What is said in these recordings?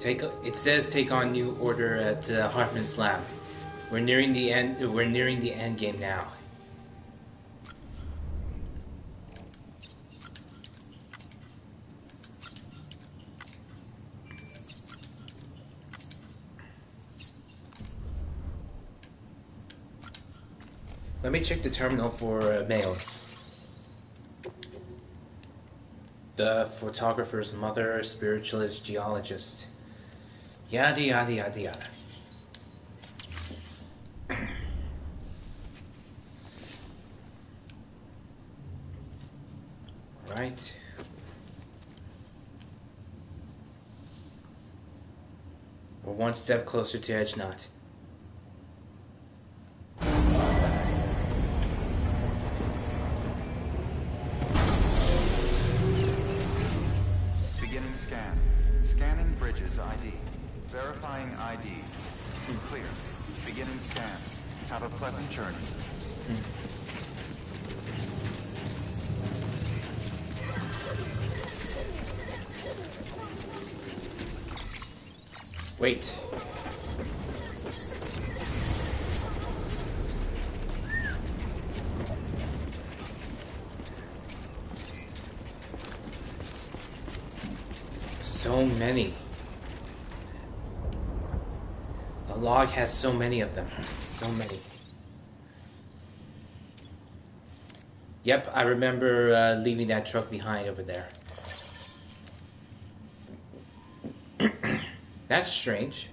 It says take on new order at Hartman's lab. We're nearing the end. We're nearing the end game now. Let me check the terminal for mails. The photographer's mother, spiritualist, geologist. Yada yada yada yada. Right. We're one step closer to Edge Knot. Beginning scan. Scanning bridges ID. Verifying ID. Clear. Beginning scan. Have a pleasant journey. Wait. So many. The log has so many of them. So many. Yep, I remember leaving that truck behind over there. That's strange.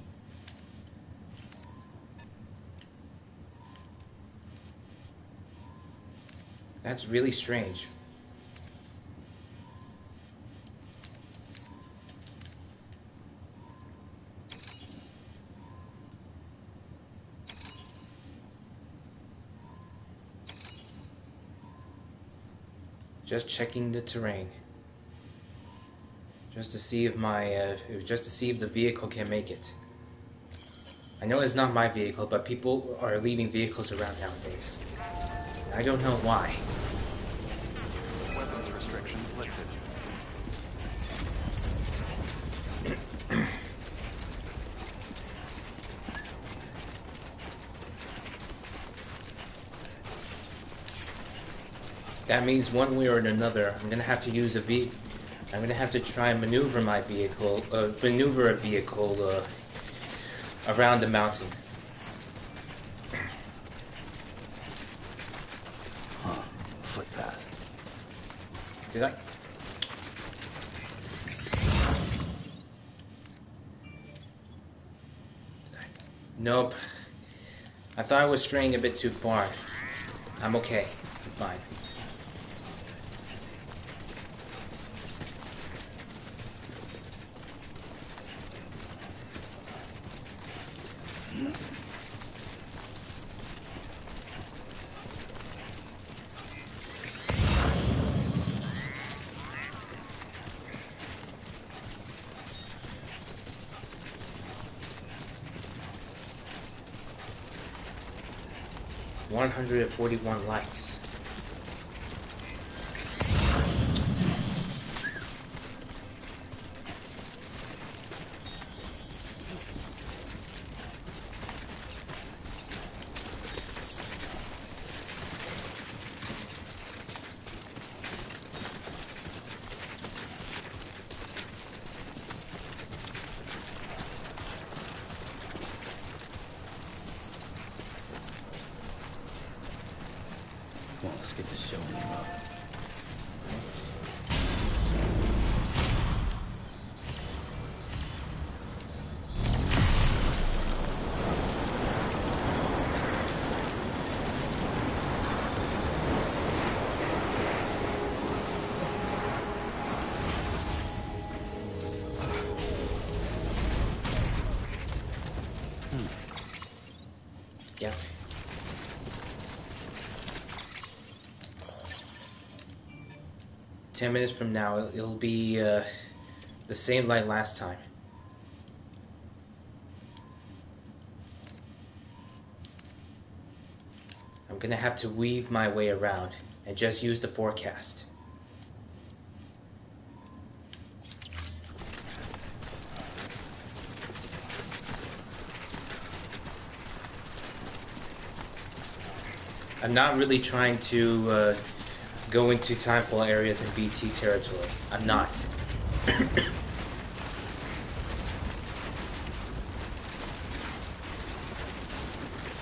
That's really strange. Just checking the terrain. Just to see if the vehicle can make it. I know it's not my vehicle, but people are leaving vehicles around nowadays. I don't know why. Weapons restrictions lifted. That means one way or another, I'm gonna have to use a vehicle. I'm gonna have to try and maneuver my vehicle, maneuver a vehicle around the mountain. Huh? Footpath. Did I? Nope. I thought I was straying a bit too far. I'm okay. I'm fine. $141 likes. Come on, let's get this show in the mouth. Yeah. "10 minutes from now, it'll be the same like last time." I'm gonna have to weave my way around and just use the forecast. I'm not really trying to go into timefall areas in BT territory. I'm not.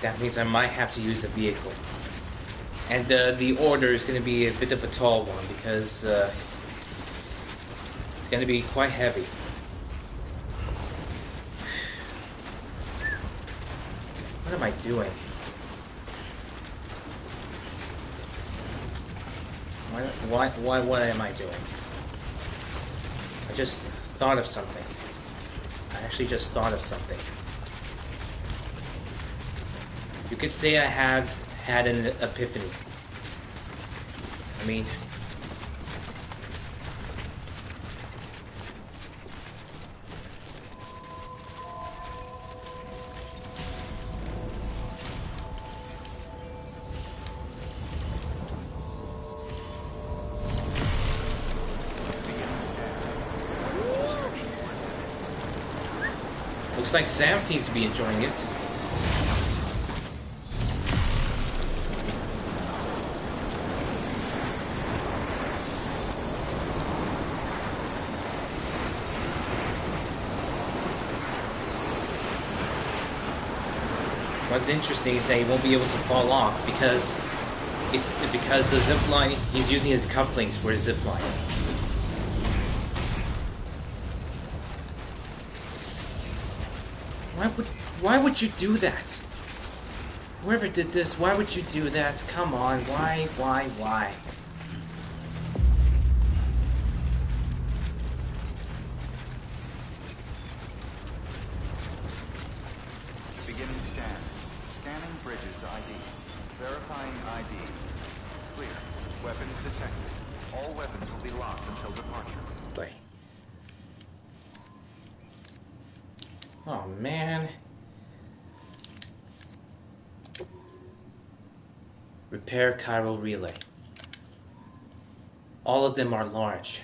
That means I might have to use a vehicle. And the order is going to be a bit of a tall one because it's going to be quite heavy. What am I doing? What am I doing? I just thought of something. I actually just thought of something. You could say I have had an epiphany. I mean, looks like Sam seems to be enjoying it. What's interesting is that he won't be able to fall off because the zip line, he's using his cufflinks for his zip line. Why would you do that? Whoever did this, why would you do that? Come on, why? Beginning scan. Scanning bridges ID. Verifying ID. Clear. Weapons detected. All weapons will be locked until departure. Wait. Oh man. Repair chiral relay. All of them are large.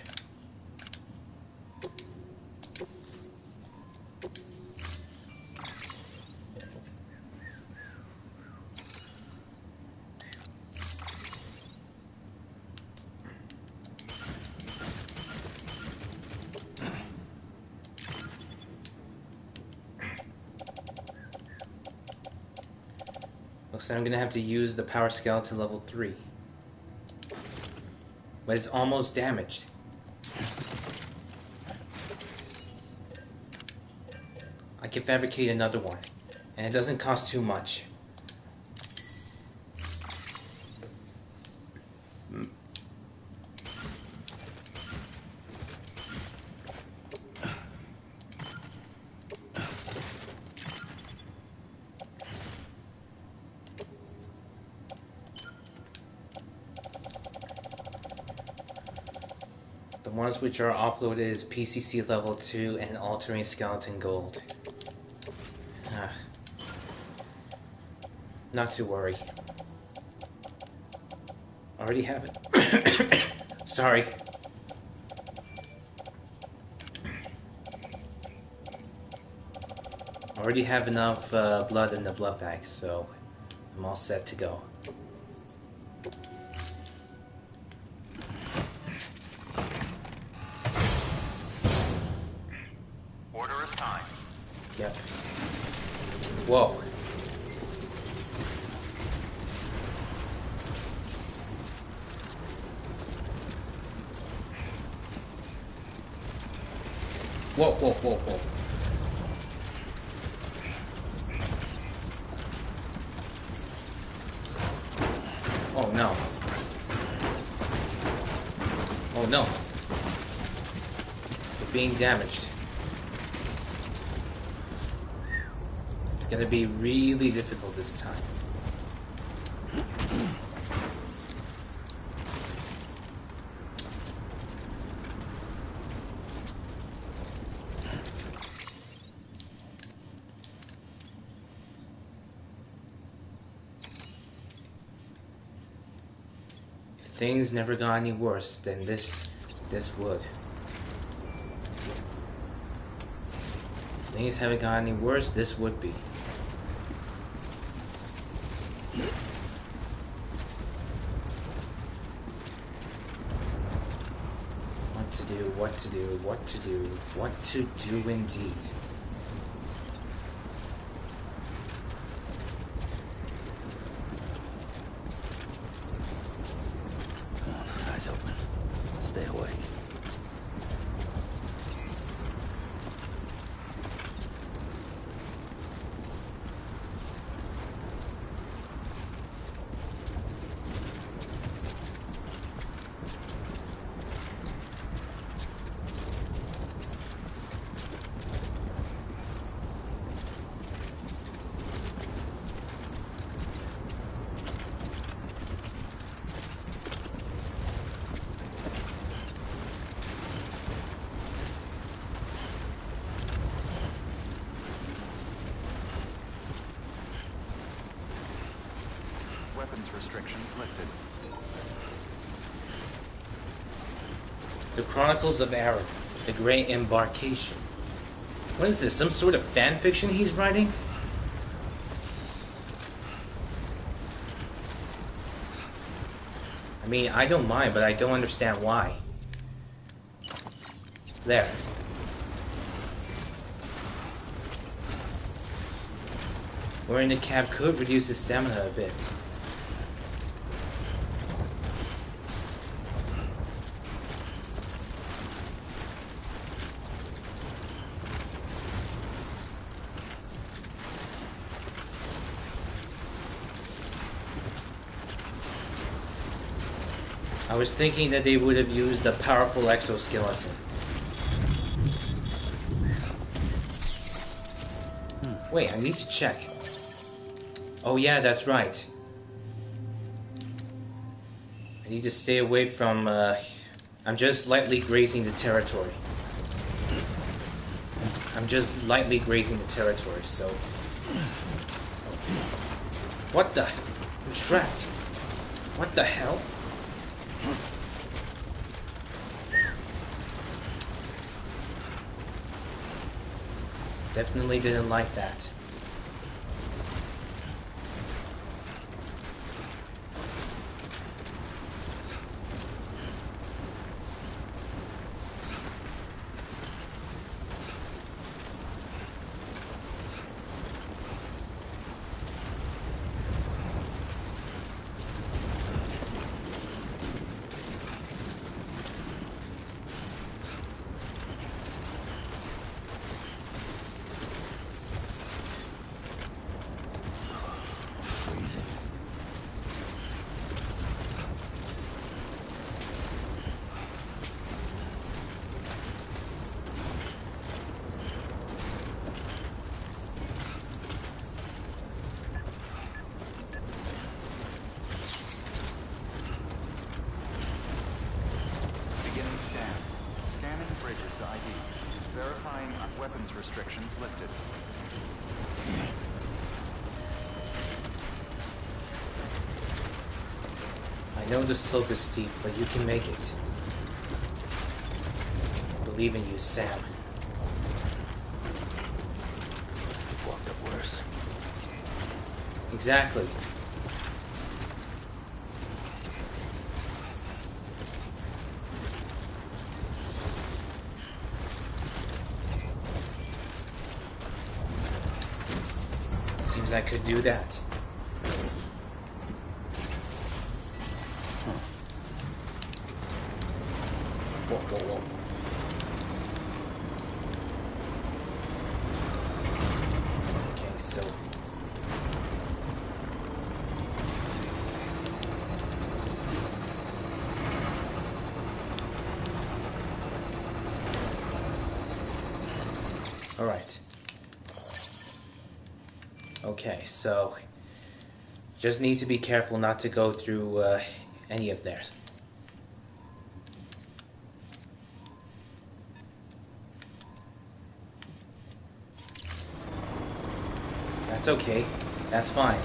Looks like I'm gonna have to use the power skeleton level 3. But it's almost damaged. I can fabricate another one. And it doesn't cost too much. The ones which are offloaded is PCC level 2 and altering skeleton gold. Not to worry. Already have it. Sorry. Already have enough blood in the blood bag, so I'm all set to go. Order assigned. Yep. Whoa. Whoa. Oh no. Oh no. We're being damaged. It's gonna be really difficult this time. Things never got any worse than this would. If things haven't got any worse, this would be. do, what to do, what to do, what to do indeed. Come on, eyes open. Stay awake. Weapons restrictions lifted. The Chronicles of Arab, the Great Embarkation. What is this, some sort of fan fiction he's writing? I mean, I don't mind, but I don't understand why. There. Wearing the cap could reduce his stamina a bit. I was thinking that they would have used a powerful exoskeleton. Wait, I need to check. Oh yeah, that's right. I need to stay away from, I'm just lightly grazing the territory. I'm just lightly grazing the territory, so... What the? I'm trapped. What the hell? Definitely didn't like that. Verifying weapons restrictions lifted. I know the slope is steep, but you can make it. I believe in you, Sam. I've walked up worse. Exactly. Seems I could do that. Whoa, whoa, whoa. Okay, so... Alright. Okay, so... Just need to be careful not to go through any of theirs. That's okay. That's fine.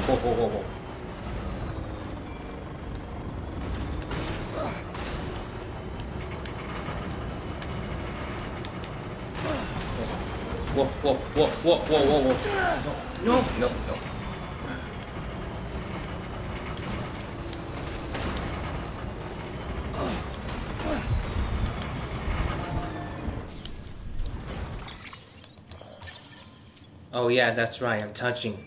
Whoa, whoa, whoa, whoa. Whoa, whoa, whoa, whoa, whoa, whoa, whoa. No, no, no. Oh yeah, that's right, I'm touching.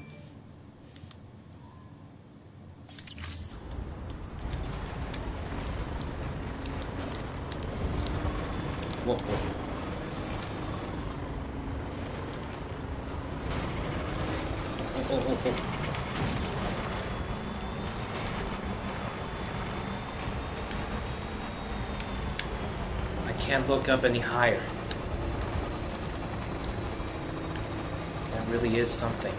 Whoa, whoa. Oh, oh, oh. I can't look up any higher. That really is something.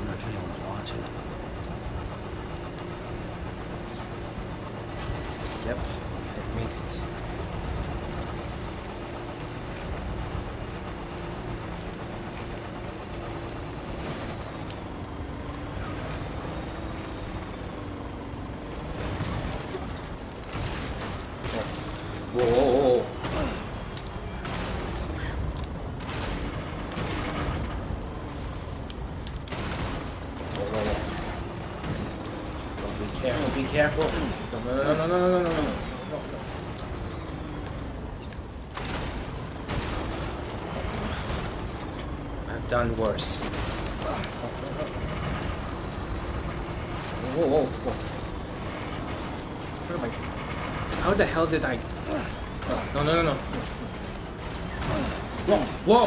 If anyone's watching. Yep, I made it. Whoa, whoa, whoa. Be careful. No, no, no, no, no, no, no, no, no. I've done worse. Whoa, whoa, whoa. Where am I? How the hell did I? No, no, no, no. Whoa, whoa.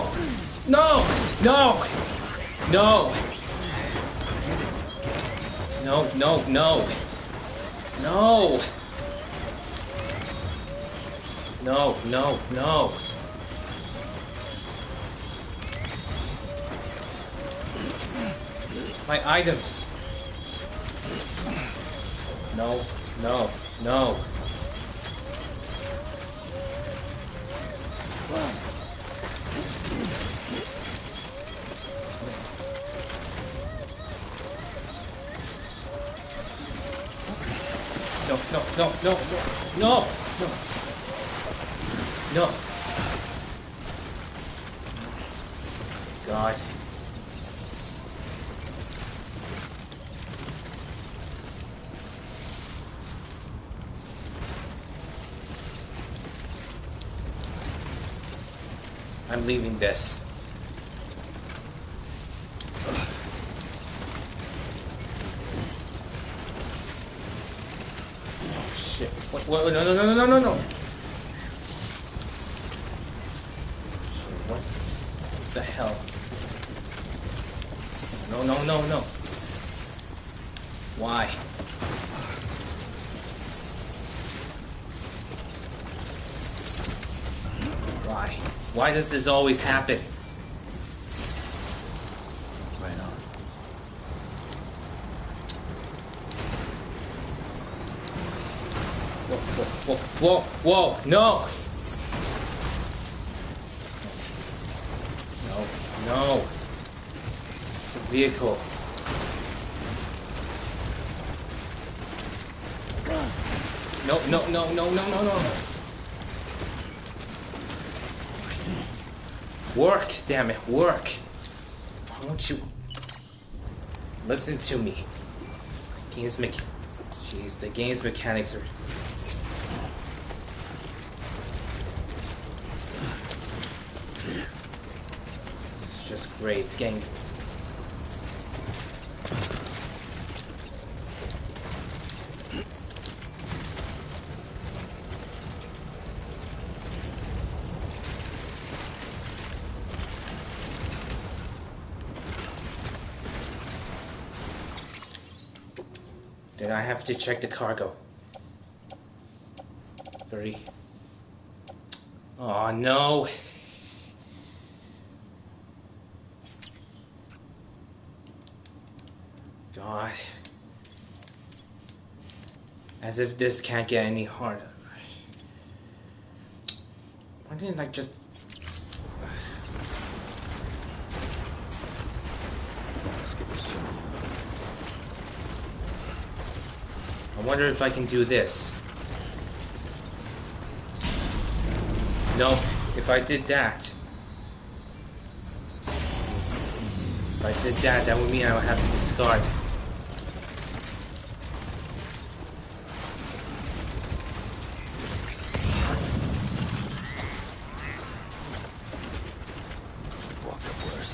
No, no, no. No, no, no. No! No, no, no. My items. No, no, no. No, no, no, no, no, no, no. God. I'm leaving this. Shit. What? No, no, no, no, no, no, no. Shit, what the hell? No, no, no, no. Why? Why? Why does this always happen? Right on. Whoa, whoa, whoa, whoa, whoa, no! No, no. The vehicle. No, no, no, no, no, no, no. Work, damn it, work. Why won't you listen to me? Jeez, the game's mechanics are. It's just great. It's getting. Then I have to check the cargo. 3. Oh no. God. As if this can't get any harder. didn't I just... Let's get this show. I wonder if I can do this. No, if I did that... If I did that, that would mean I would have to discard. Walked up worse.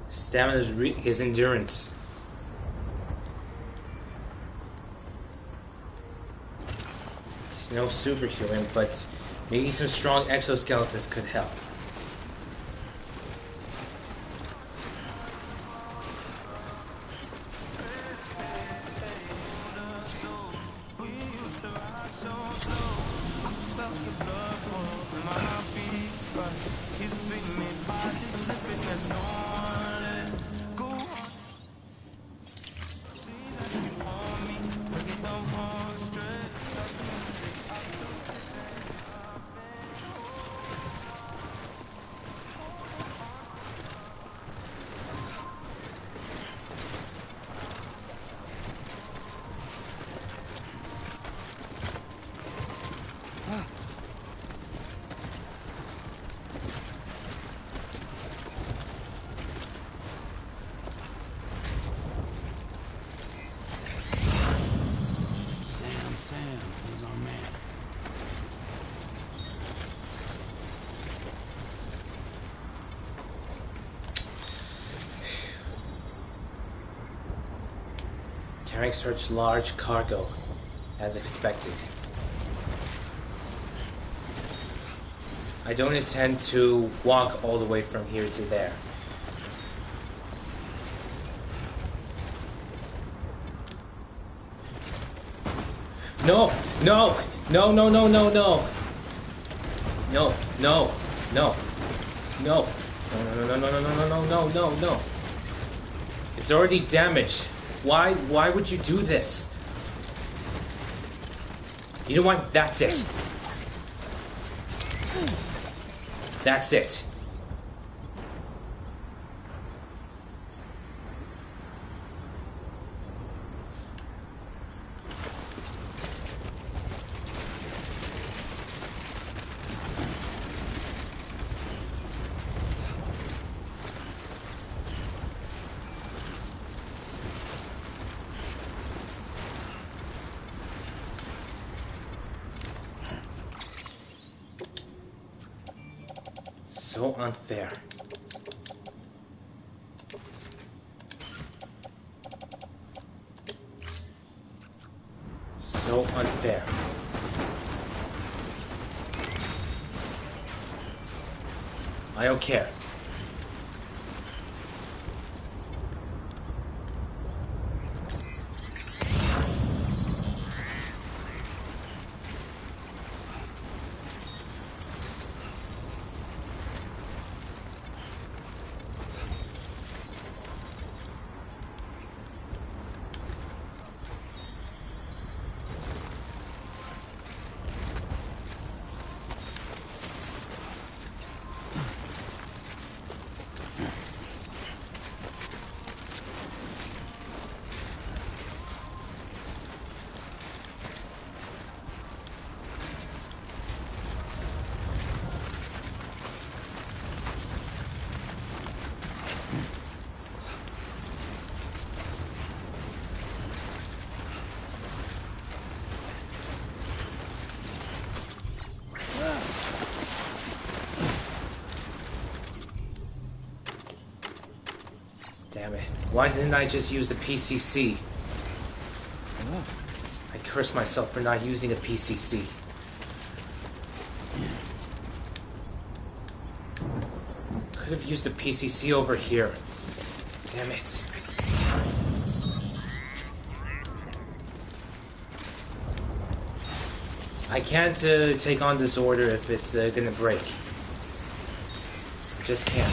Stamina is his endurance. He's no superhuman, but maybe some strong exoskeletons could help. Sam, he's our man. Carrying such large cargo, as expected. I don't intend to walk all the way from here to there. No! No! No, no, no, no, no! No, no, no. No. No, no, no, no, no, no, no, no, no, no. It's already damaged. Why would you do this? You know what? That's it. That's it. So unfair. So unfair. I don't care. Damn it. Why didn't I just use the PCC? I curse myself for not using a PCC. Could have used a PCC over here. Damn it. I can't take on this order if it's gonna break. I just can't.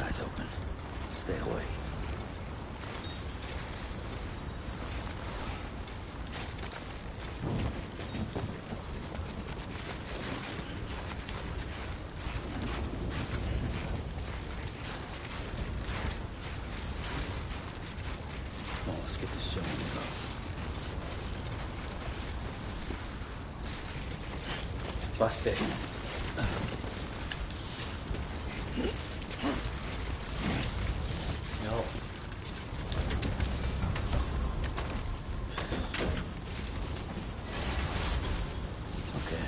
Eyes open. Stay away. Come on, let's get this show on the go. It's busted. No. Okay.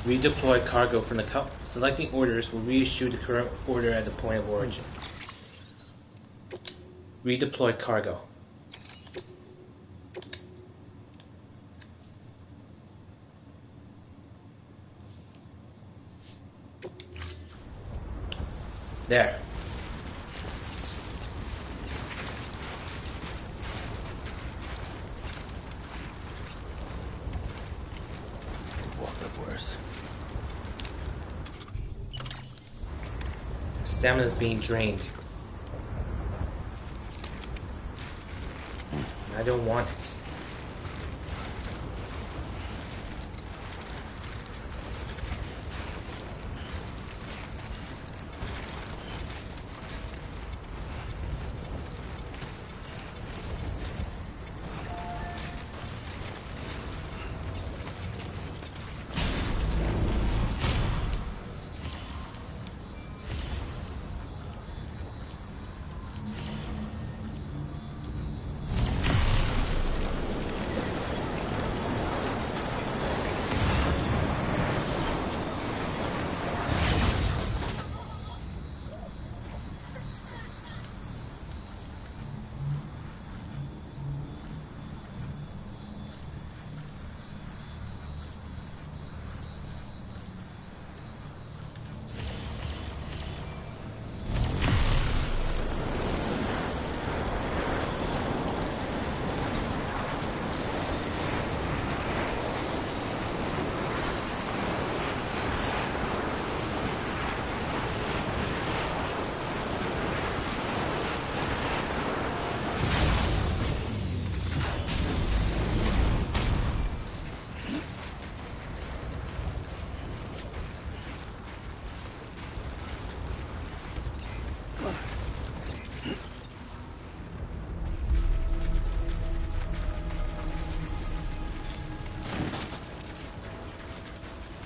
Redeploy cargo from the cup. Selecting orders will reissue the current order at the point of origin. Redeploy cargo. There. Walked up worse. Stamina's being drained. I don't want it.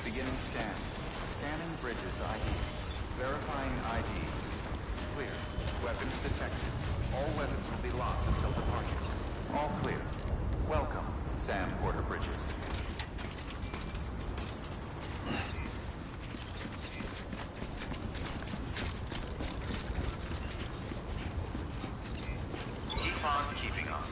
Beginning scan. Scanning bridges ID. Verifying ID. Clear. Weapons detected. All weapons will be locked until departure. All clear. Welcome, Sam Porter Bridges. Keep on keeping on.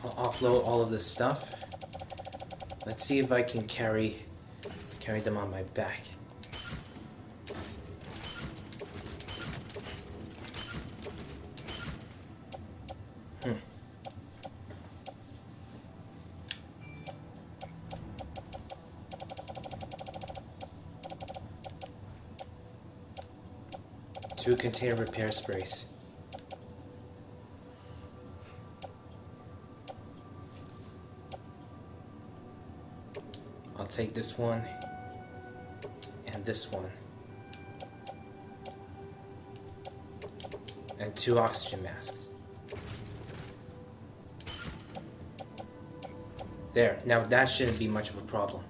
I'll offload all of this stuff. Let's see if I can carry them on my back. Two container repair sprays. I'll take this one and this one. And 2 oxygen masks. There. Now that shouldn't be much of a problem.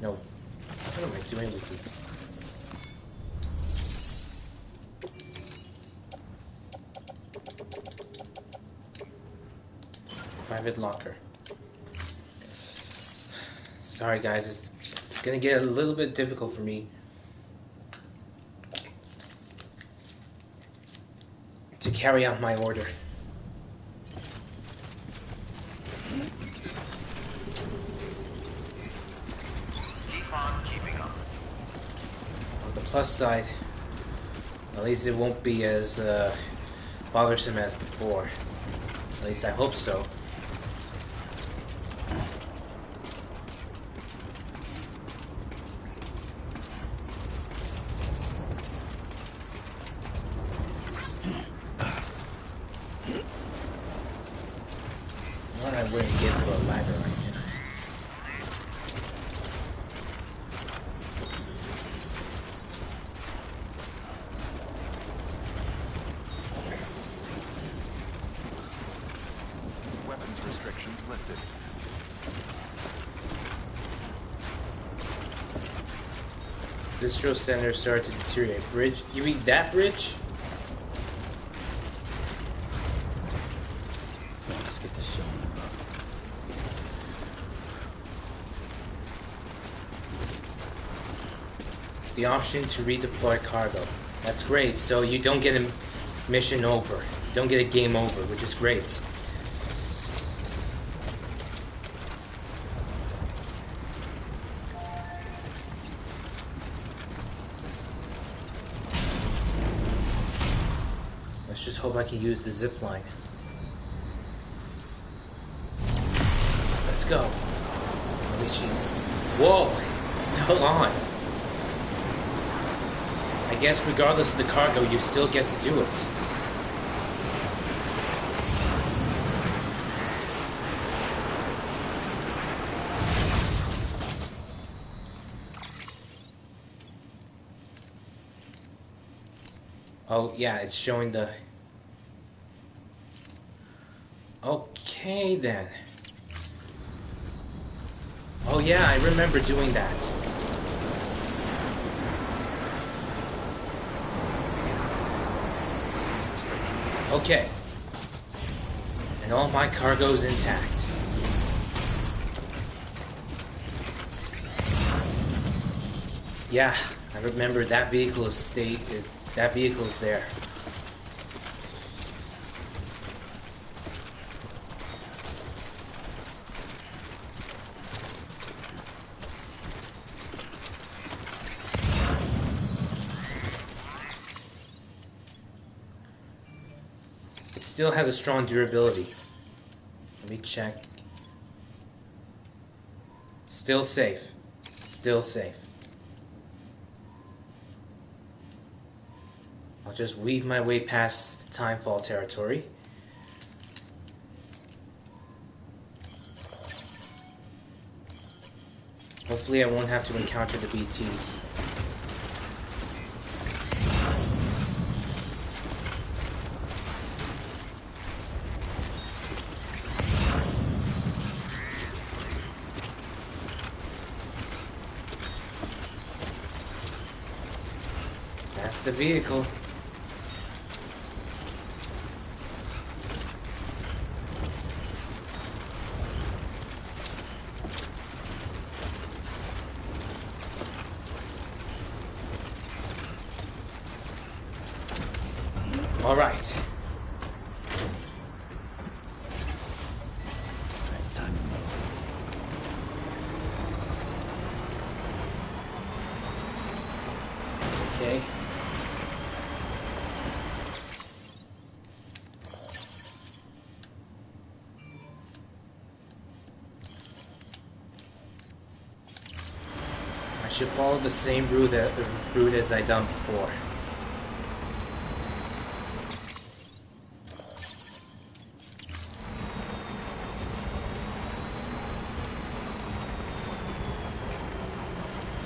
No. What am I doing with these? Private locker. Sorry guys, it's gonna get a little bit difficult for me to carry out my order. Keep on keeping up. On the plus side, at least it won't be as bothersome as before. At least I hope so. What I wouldn't get for a ladder right now. Weapons restrictions lifted. Distro center started to deteriorate. Bridge? You mean that bridge? Let's get this show on the road. The option to redeploy cargo. That's great. So you don't get a mission over. You don't get a game over, which is great. Let's just hope I can use the zip line. Let's go. At least she... Whoa! It's still on. I guess regardless of the cargo, you still get to do it. Oh, yeah, it's showing the... Okay, then. Oh, yeah, I remember doing that. Okay. And all my cargo's intact. Yeah, I remember that vehicle is that vehicle's there. It still has a strong durability. Let me check. Still safe. Still safe. I'll just weave my way past Timefall territory. Hopefully I won't have to encounter the BTs. That's the vehicle. All right. Time to move. Okay. I should follow the same route as I done before.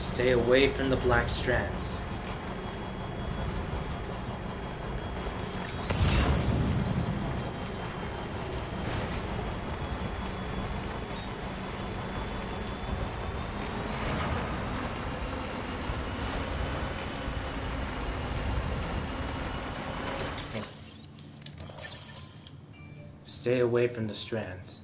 Stay away from the black strands. Stay away from the strands.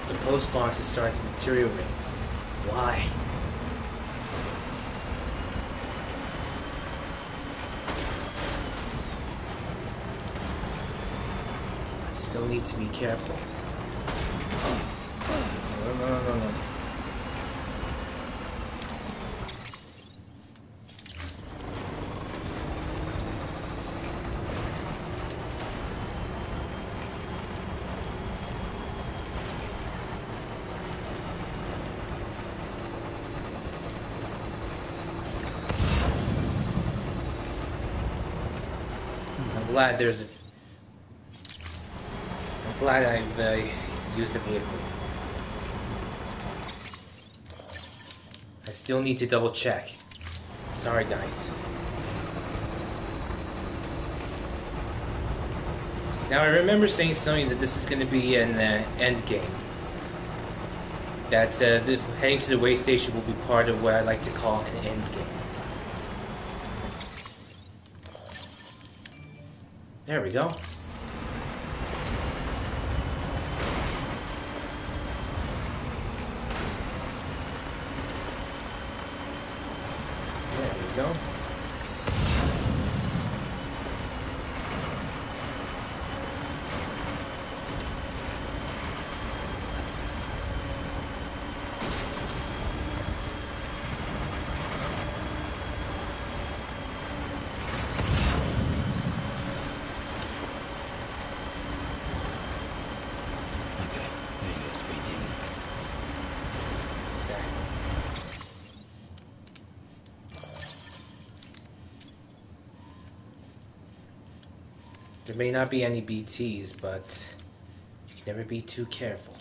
The post box is starting to deteriorate. Why? I still need to be careful. No. I'm glad I've used the vehicle. I still need to double check. Sorry, guys. Now I remember saying something that this is going to be an Endgame. That heading to the way station will be part of what I like to call an Endgame. There we go. There we go. There may not be any BTs, but you can never be too careful.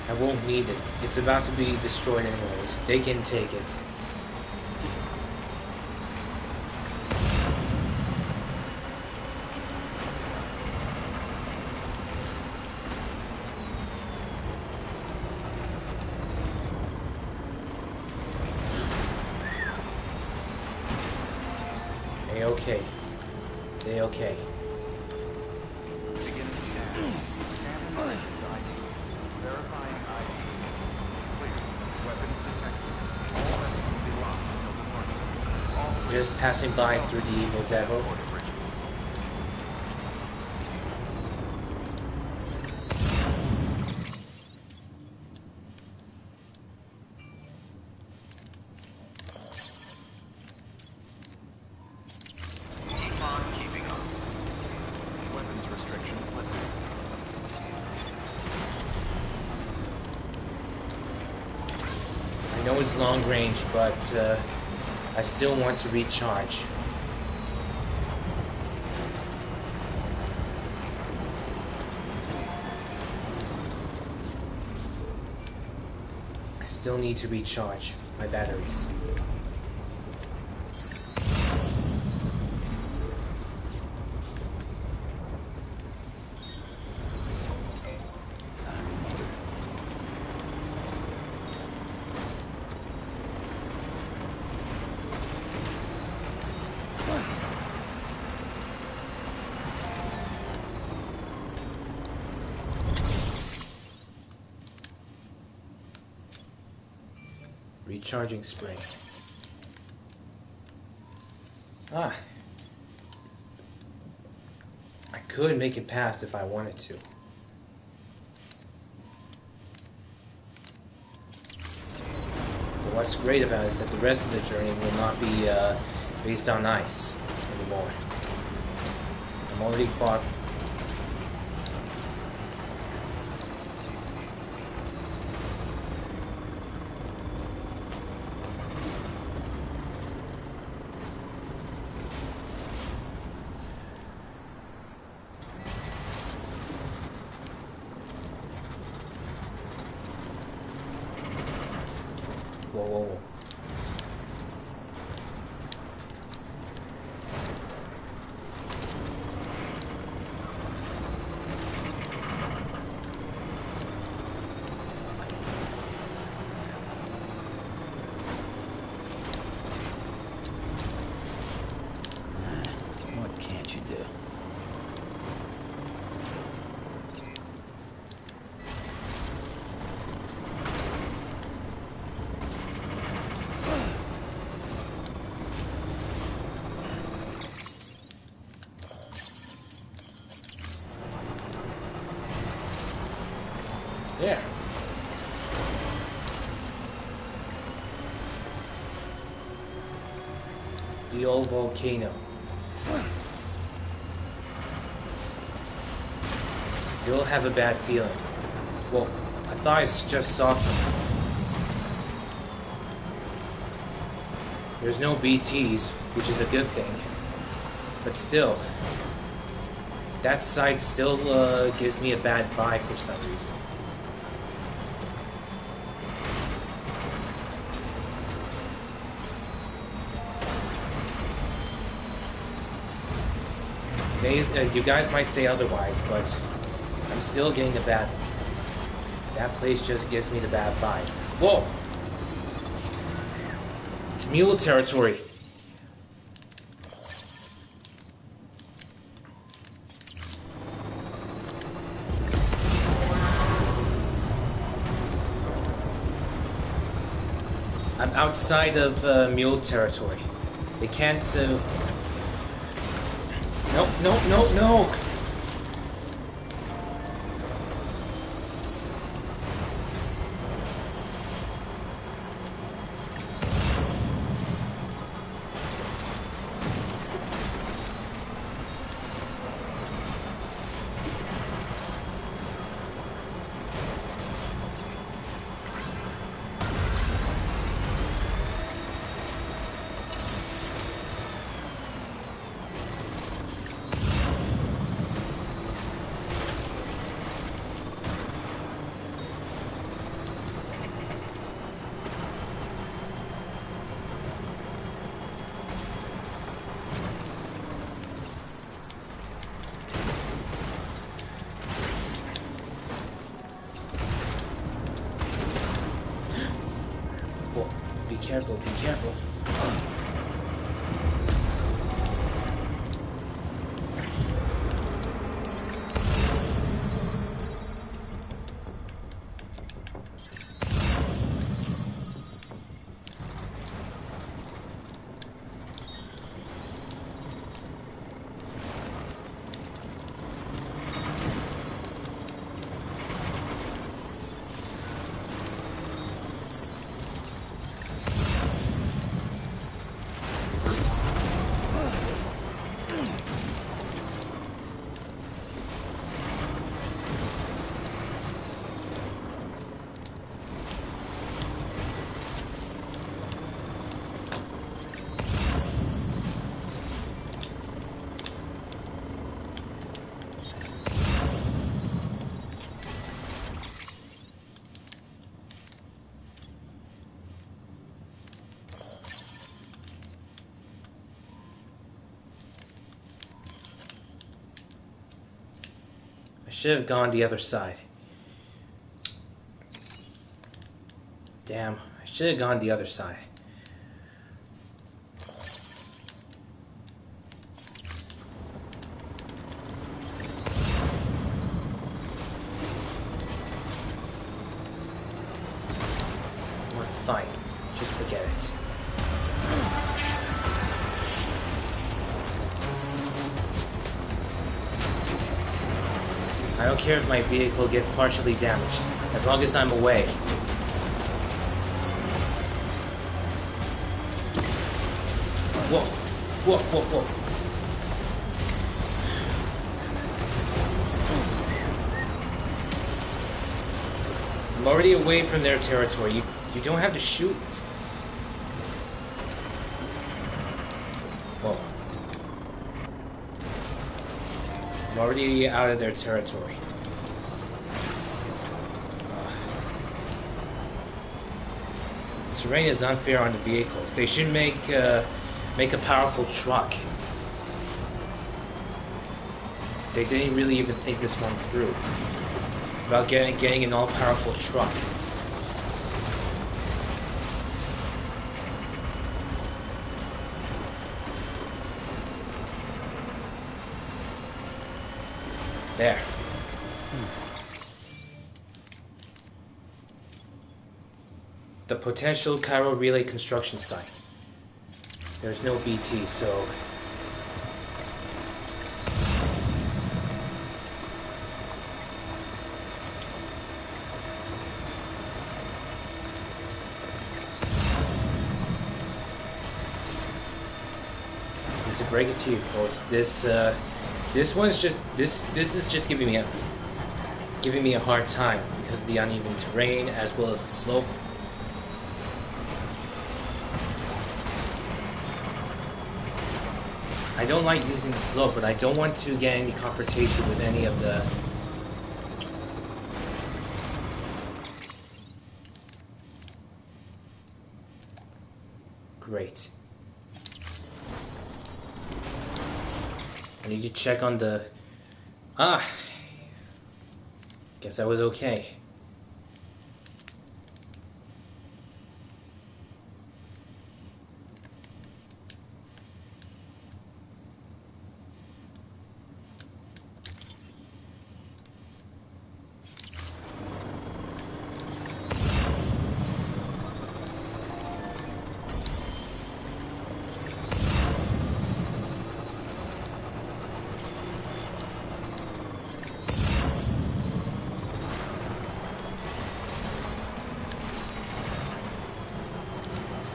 I won't need it. It's about to be destroyed anyways. They can take it. A-okay. Say okay. Beginning scan. Scanning bridges ID. Verifying ID. Clear. Weapons detected. All weapons will be locked until departure. All clear. Just passing by through the evil devil. Border bridges. Keep on keeping up. Weapons restrictions lifted. I know it's long range, but I still want to recharge. I still need to recharge my batteries. Recharging spring. Ah. I could make it past if I wanted to. But what's great about it is that the rest of the journey will not be based on ice anymore. I'm already far. Whoa, whoa, whoa. What can't you do? There. The old volcano. Still have a bad feeling. Well, I thought I just saw something. There's no BTs, which is a good thing. But still, that side still gives me a bad vibe for some reason. You guys might say otherwise, but I'm still getting the bad. That place just gives me the bad vibe. Whoa! It's mule territory. I'm outside of mule territory. They can't. No, no, no, no! Be careful, be careful. I should have gone the other side. Damn, I should have gone the other side. Fine, just forget it. I don't care if my vehicle gets partially damaged, as long as I'm away. Whoa, whoa, whoa, whoa. I'm already away from their territory. You don't have to shoot. Whoa. I'm already out of their territory. Terrain is unfair on the vehicles. They should make a powerful truck. They didn't really even think this one through about getting an all-powerful truck. There. The potential Cairo relay construction site. There's no BT, so... to break it to you folks, this one's just this is just giving me a hard time because of the uneven terrain as well as the slope. I don't like using the slope, but I don't want to get any confrontation with any of the... Great. I need to check on the... Ah! Guess I was okay.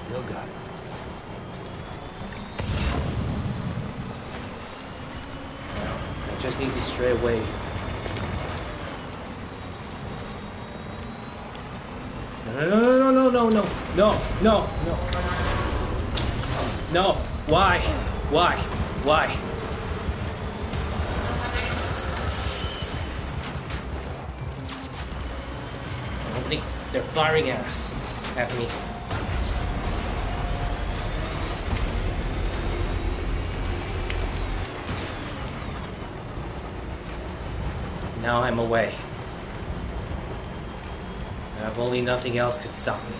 Still got it. I just need to stray away. No. Why? I don't think they're firing at us. At me. Now I'm away. And if only nothing else could stop me.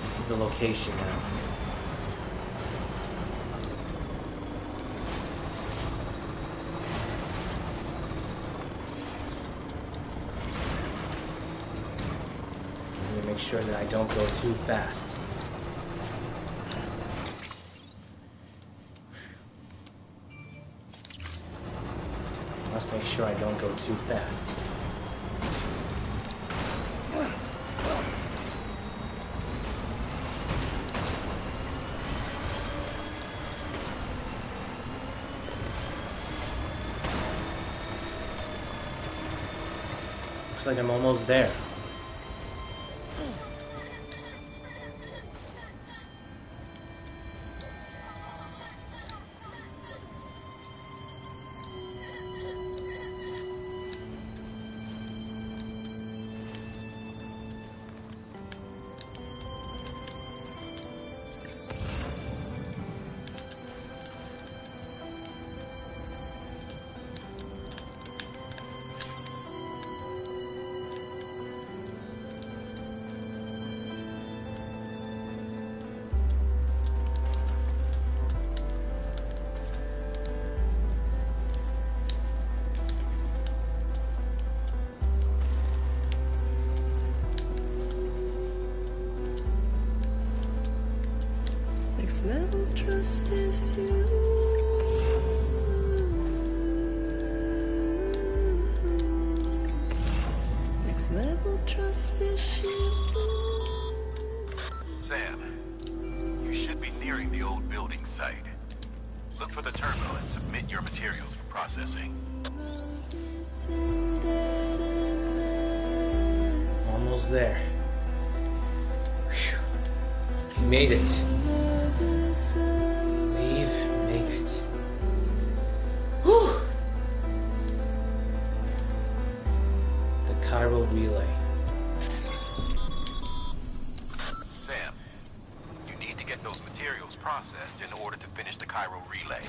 This is the location now. I'm gonna make sure that I don't go too fast. Must make sure I don't go too fast. Looks like I'm almost there. Next level trust is you. Next level trust is you. Sam, you should be nearing the old building site. Look for the turbo and submit your materials for processing. Love is embedded in almost there. Whew. We made it. We've made it. Whew. The Cairo relay. Sam, you need to get those materials processed in order to finish the Cairo relay.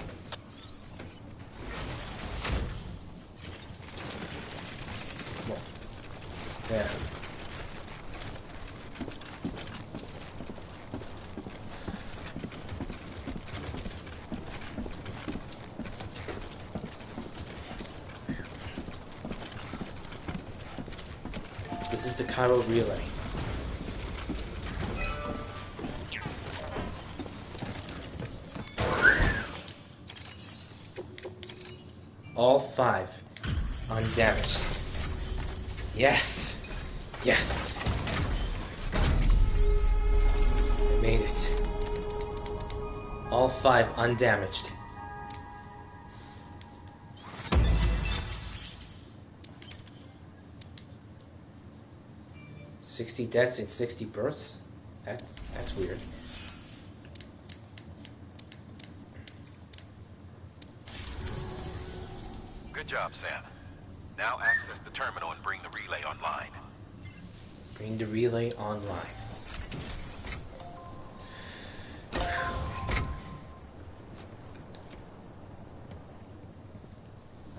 There. This is the Cairo relay. All 5 undamaged. Yes! Yes! I made it. All 5 undamaged. $60 deaths and 60 births? That's weird. Good job, Sam. Now access the terminal and bring the relay online. Bring the relay online.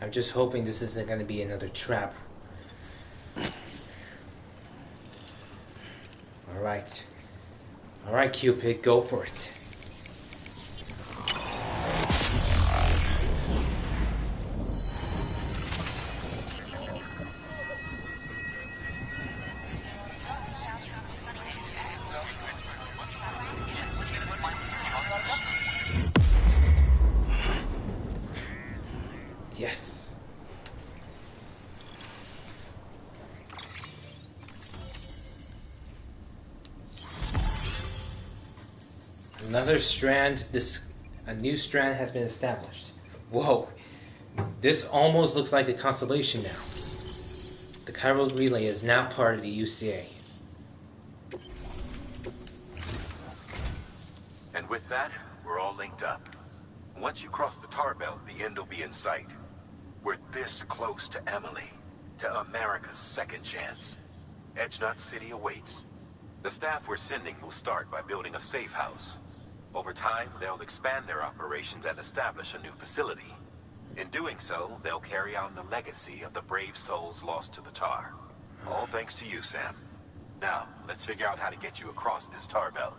I'm just hoping this isn't going to be another trap. Alright. Alright, Cupid, go for it. Yes. Another strand, a new strand has been established. Whoa. This almost looks like a constellation now. The Cairo relay is now part of the UCA. And with that, we're all linked up. Once you cross the tar belt, the end will be in sight. We're this close to Emily, to America's second chance. Edgenut City awaits. The staff we're sending will start by building a safe house. Over time, they'll expand their operations and establish a new facility. In doing so, they'll carry on the legacy of the brave souls lost to the tar. All thanks to you, Sam. Now, let's figure out how to get you across this tar belt.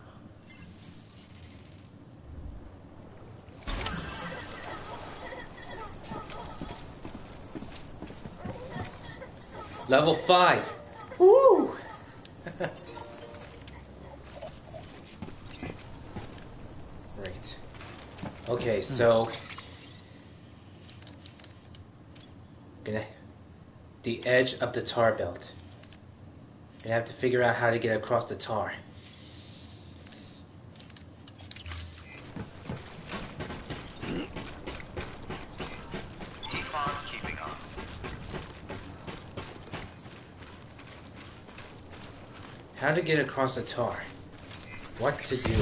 Level 5. Woo! Great. Okay, so the edge of the tar belt. Gonna have to figure out how to get across the tar. Keep on keeping on. How to get across the tar. What to do.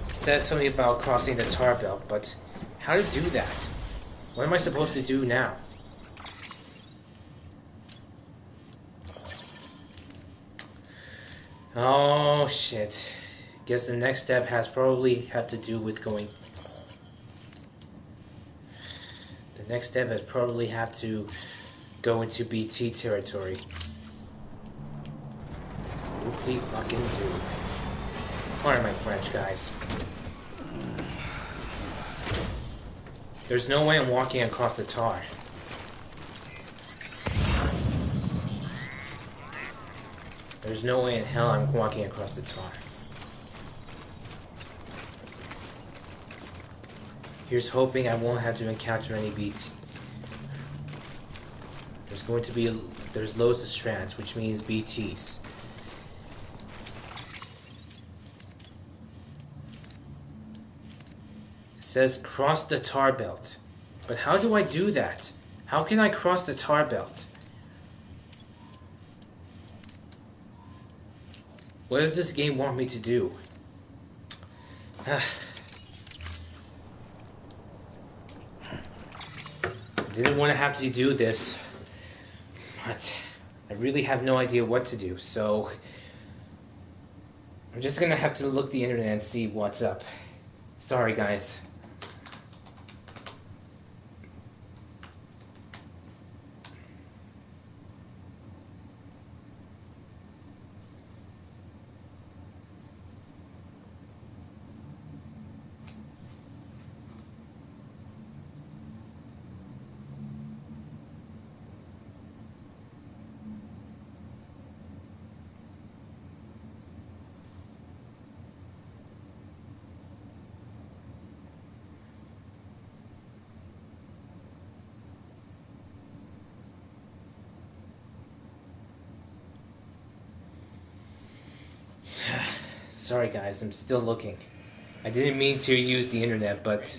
It says something about crossing the tar belt, but how to do that? What am I supposed to do now? Oh shit. Guess the next step has probably have to do with going. The next step has probably have to go into BT territory. Whoopty fucking do. Pardon my French, guys. There's no way I'm walking across the tar. There's no way in hell I'm walking across the tar. Here's hoping I won't have to encounter any beats. There's loads of strands, which means BTs. It says cross the tar belt. But how do I do that? How can I cross the tar belt? What does this game want me to do? I didn't want to have to do this, but I really have no idea what to do, so I'm just gonna have to look the internet and see what's up. Sorry, guys. Sorry guys, I'm still looking. I didn't mean to use the internet, but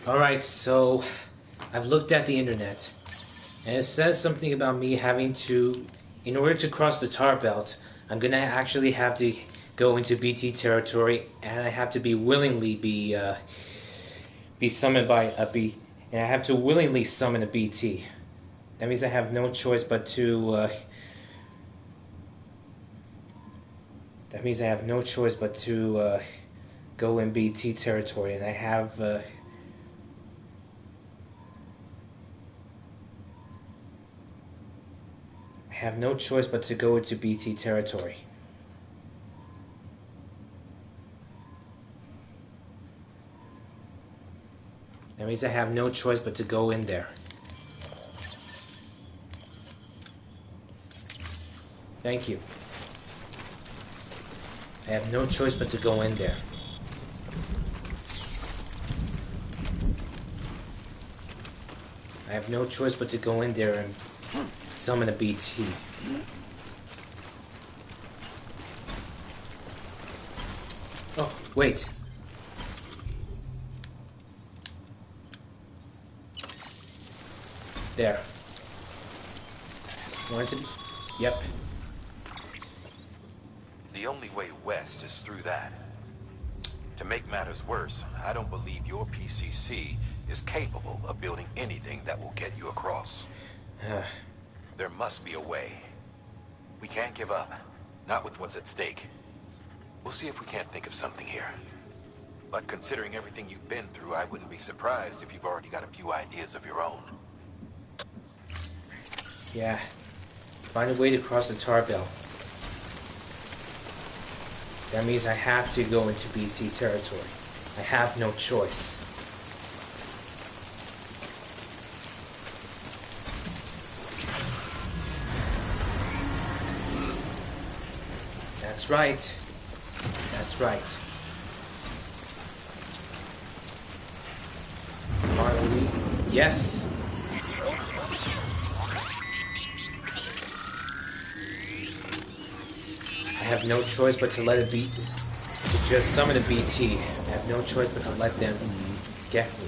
alright, so I've looked at the internet, and it says something about me having to, in order to cross the tar belt, I'm gonna actually have to go into BT territory, and I have to willingly be summoned by a B, and I have to willingly summon a BT. That means I have no choice but to. That means I have no choice but to go in BT territory, and I have. I have no choice but to go into BT territory. That means I have no choice but to go in there. Thank you. I have no choice but to go in there. I have no choice but to go in there and summon a BT. Oh, wait. There. Want to be? Yep. The only way west is through that. To make matters worse, I don't believe your PCC is capable of building anything that will get you across. There must be a way. We can't give up. Not with what's at stake. We'll see if we can't think of something here. But considering everything you've been through, I wouldn't be surprised if you've already got a few ideas of your own. Yeah. Find a way to cross the tar belt. That means I have to go into BC territory. I have no choice. That's right. That's right. Finally, yes. I have no choice but to let it be, to just summon a BT. I have no choice but to let them get me.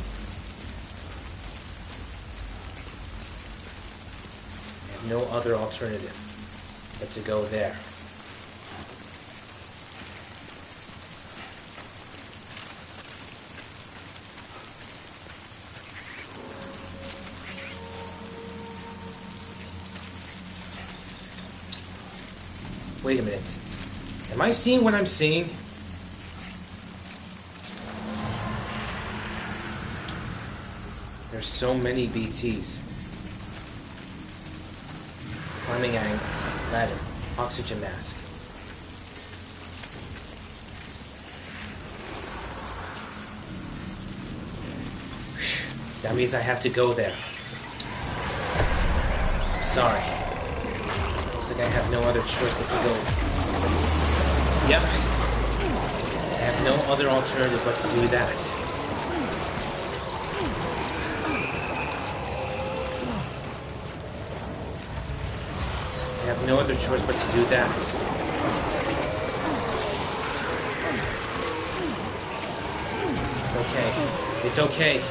I have no other alternative but to go there. Wait a minute. Am I seeing what I'm seeing? There's so many BTs. Climbing ladder. Oxygen mask. That means I have to go there. Sorry. Looks like I have no other choice but to go. Yep. I have no other alternative but to do that. I have no other choice but to do that. It's okay. It's okay.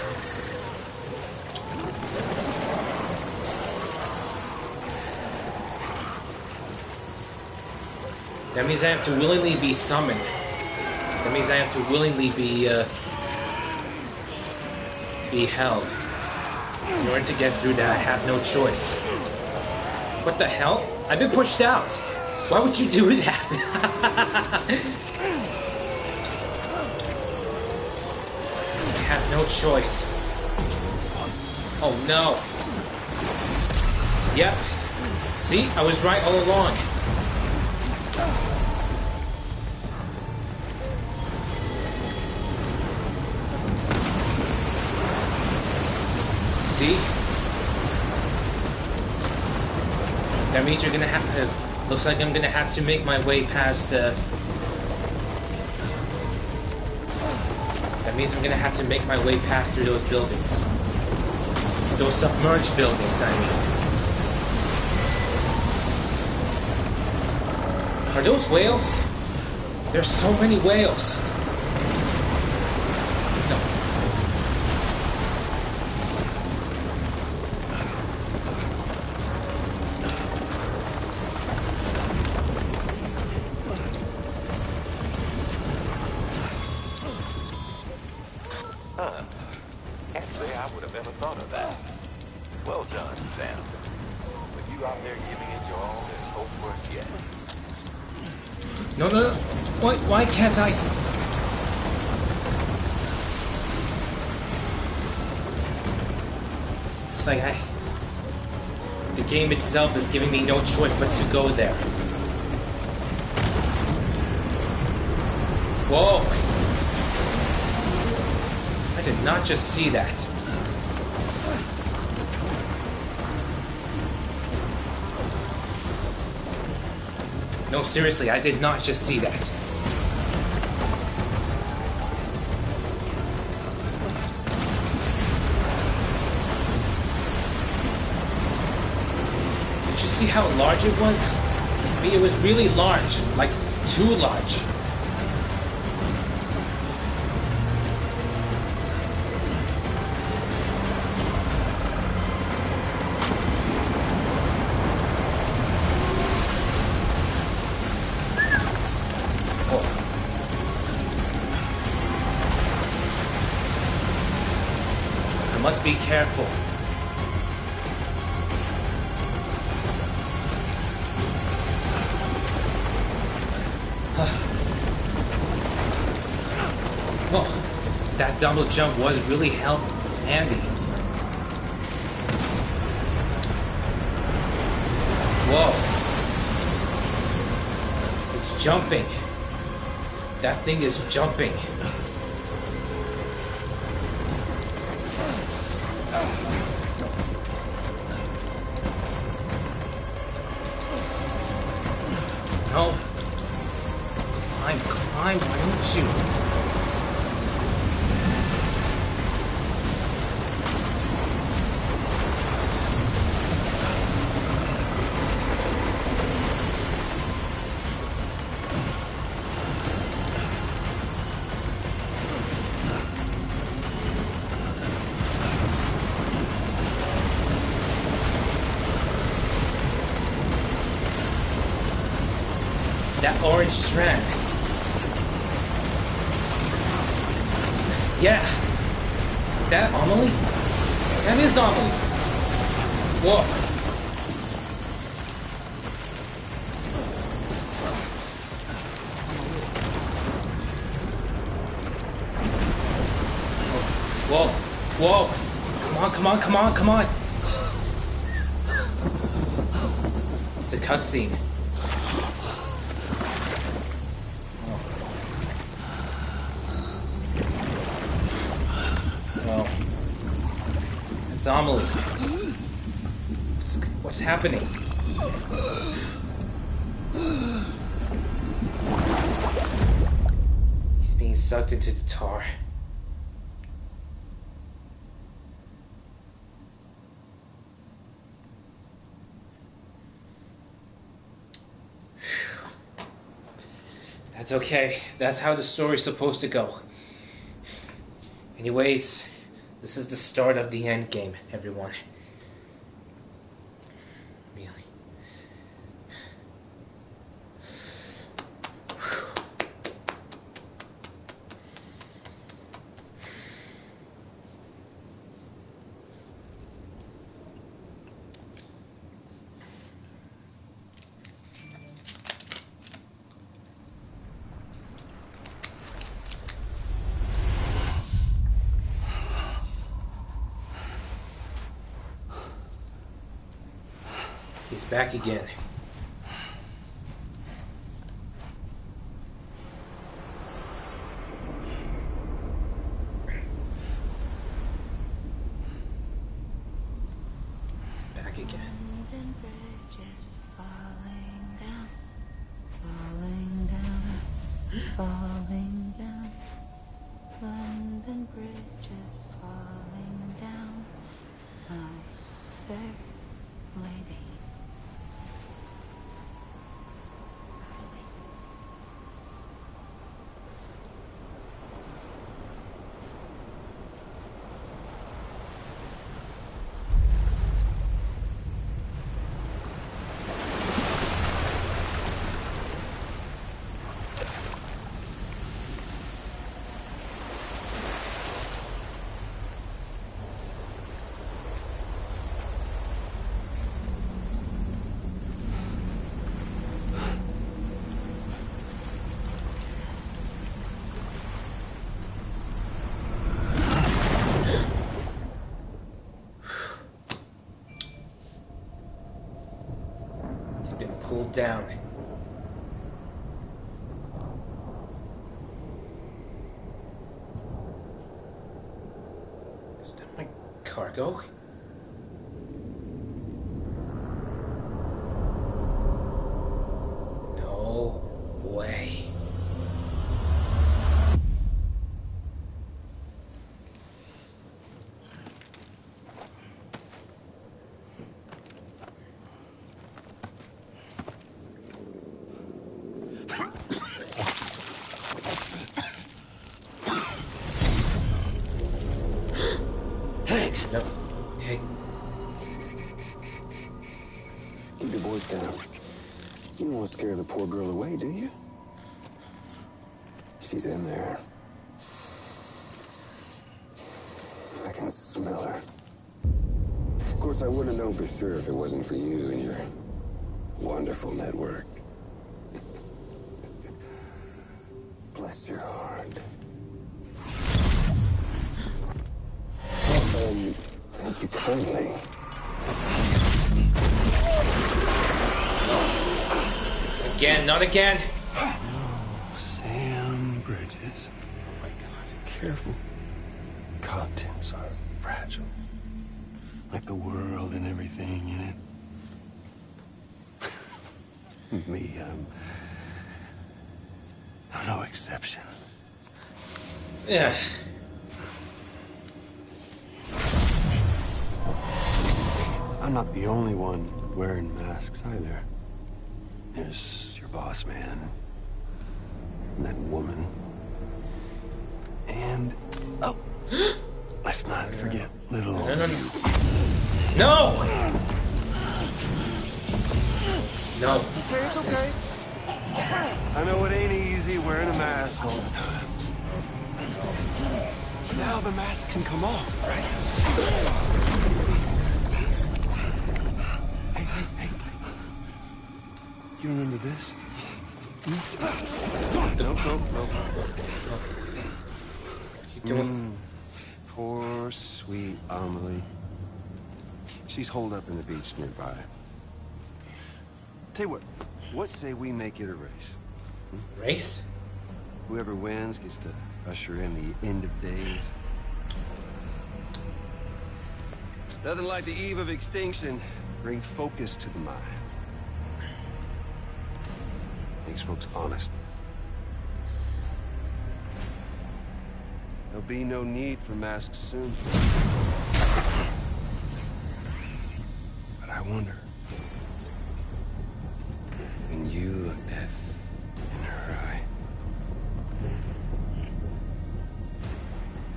That means I have to willingly be summoned. That means I have to willingly be held. In order to get through that, I have no choice. What the hell? I've been pushed out. Why would you do that? I have no choice. Oh no. Yep. See, I was right all along. See? That means you're gonna have to... Looks like I'm gonna have to make my way past, That means I'm gonna have to make my way past through those buildings. Those submerged buildings, I mean. Are those whales? There's so many whales. No. Can't say I would have ever thought of that. Well done, Sam. But you out there giving it your all, there's hope for us yet. No, no, no. Why can't I? It's like the game itself is giving me no choice but to go there. Whoa! I did not just see that. No, seriously, I did not just see that. Did you see how large it was? I mean, it was really large, like too large. Must be careful. Oh, that double jump was really handy. Whoa. It's jumping. That thing is jumping. No. Climb, why don't you? That orange strand. Yeah. Is that Amelie? That is Amelie. Whoa. Whoa. Whoa. Come on, come on, come on, come on! It's a cutscene. Oh. It's Amelie. What's happening? He's being sucked into the tar. That's okay. That's how the story's supposed to go. Anyways, this is the start of the Endgame, everyone. Really. He's back again. He's back again. London bridges falling down, falling down, falling down. London bridges falling down, my fair lady. Pulled down. Is that my cargo? No way. No. Hey. Keep your voice down. You don't want to scare the poor girl away, do you? She's in there. I can smell her. Of course, I wouldn't have known for sure if it wasn't for you and your wonderful network. Bless your heart. Thank you kindly. Again, not again. Oh, Sam Bridges. Oh my God. Careful. Contents are fragile. Like the world and everything in it. Me, I'm no exception. Yeah. I'm not the only one wearing masks either. There's your boss man, and that woman, and oh, let's not forget little old you. No! No. It's I know it ain't easy wearing a mask all the time. But now the mask can come off, right? Hey. You remember this? No. What are you doing? Poor, sweet Amelie. She's holed up in the beach nearby. Tell you what say we make it a race? Race? Whoever wins gets to usher in the end of days. Nothing like the eve of extinction. Bring focus to the mind. Makes folks honest. There'll be no need for masks soon. But I wonder. When you look death in her eye,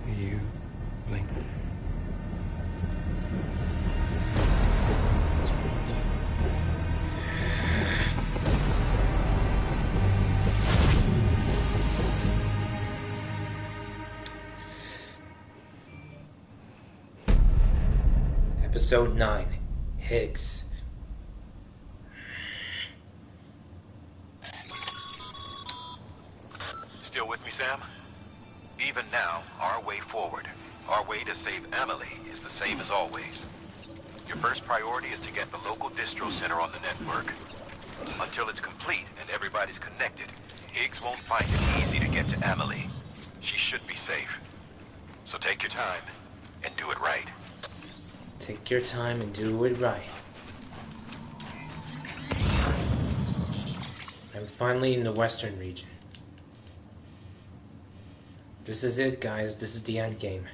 will you blink? Episode 9, Higgs. Still with me, Sam? Even now, our way forward, our way to save Amelie is the same as always. Your first priority is to get the local distro center on the network. Until it's complete and everybody's connected, Higgs won't find it easy to get to Amelie. She should be safe. So take your time and do it right. Take your time and do it right. I'm finally in the western region. This is it, guys. This is the end game.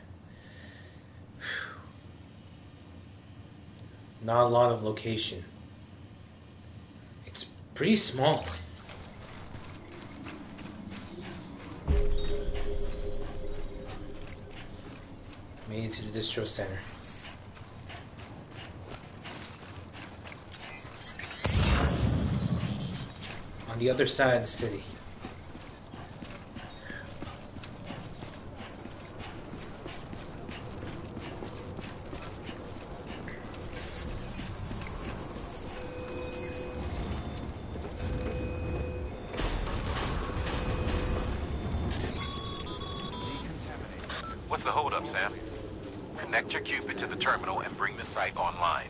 Not a lot of location. It's pretty small. Made it to the distro center. On the other side of the city. What's the holdup, Sam? Connect your Cupid to the terminal and bring the site online.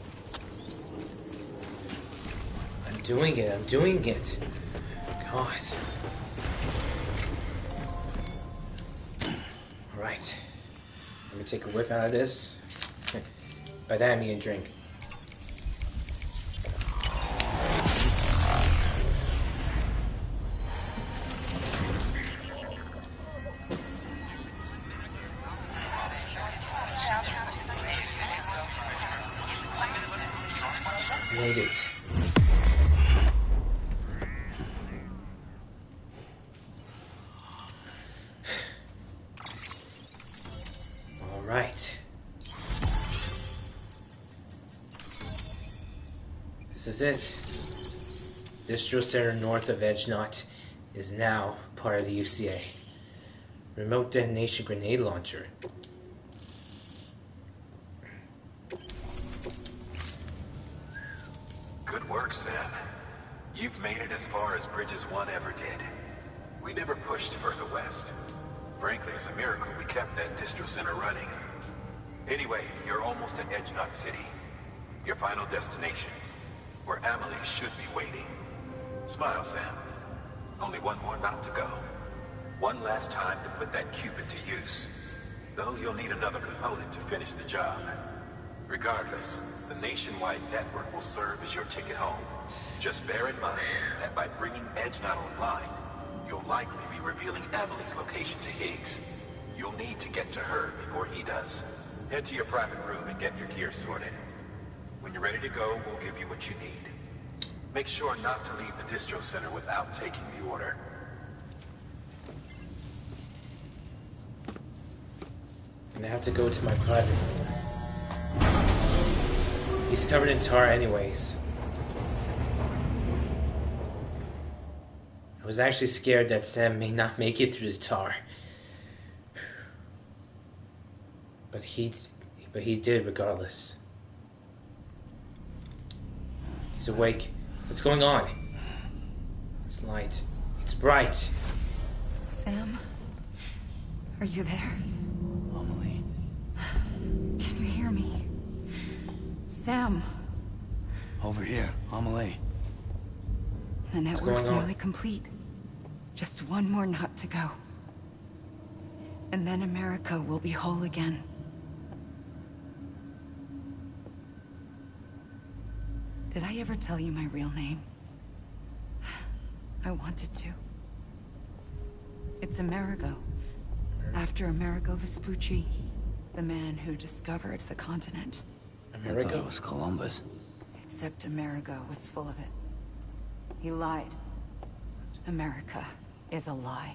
I'm doing it. I'm doing it. God. Alright. Let me take a whiff out of this. By that I mean a drink. Made it. Alright. This is it. Distro Center north of Edge Knot is now part of the UCA. Remote detonation grenade launcher. Good work, Sam. You've made it as far as Bridges 1 ever did. We never pushed further west. Frankly, it's a miracle we kept that distro center running. Anyway, you're almost at Edge Knot City. Your final destination, where Amelie should be waiting. Smile, Sam. Only one more knot to go. One last time to put that Cupid to use. Though you'll need another component to finish the job. Regardless, the nationwide network will serve as your ticket home. Just bear in mind that by bringing Edge Knot online, you'll likely be revealing Amelie's location to Higgs. You'll need to get to her before he does. Head to your private room and get your gear sorted. When you're ready to go, we'll give you what you need. Make sure not to leave the distro center without taking the order. And I have to go to my private room. He's covered in tar anyways. I was actually scared that Sam may not make it through the tar. But he did regardless. He's awake. What's going on? It's light. It's bright. Sam? Are you there? Amelie, Sam, Over here, Amelie. the network's going on? nearly complete. Just one more nut to go. And then America will be whole again. Did I ever tell you my real name? I wanted to. It's Amerigo. After Amerigo Vespucci, the man who discovered the continent. I thought America? it was Columbus. Except Amerigo was full of it. He lied. America is a lie.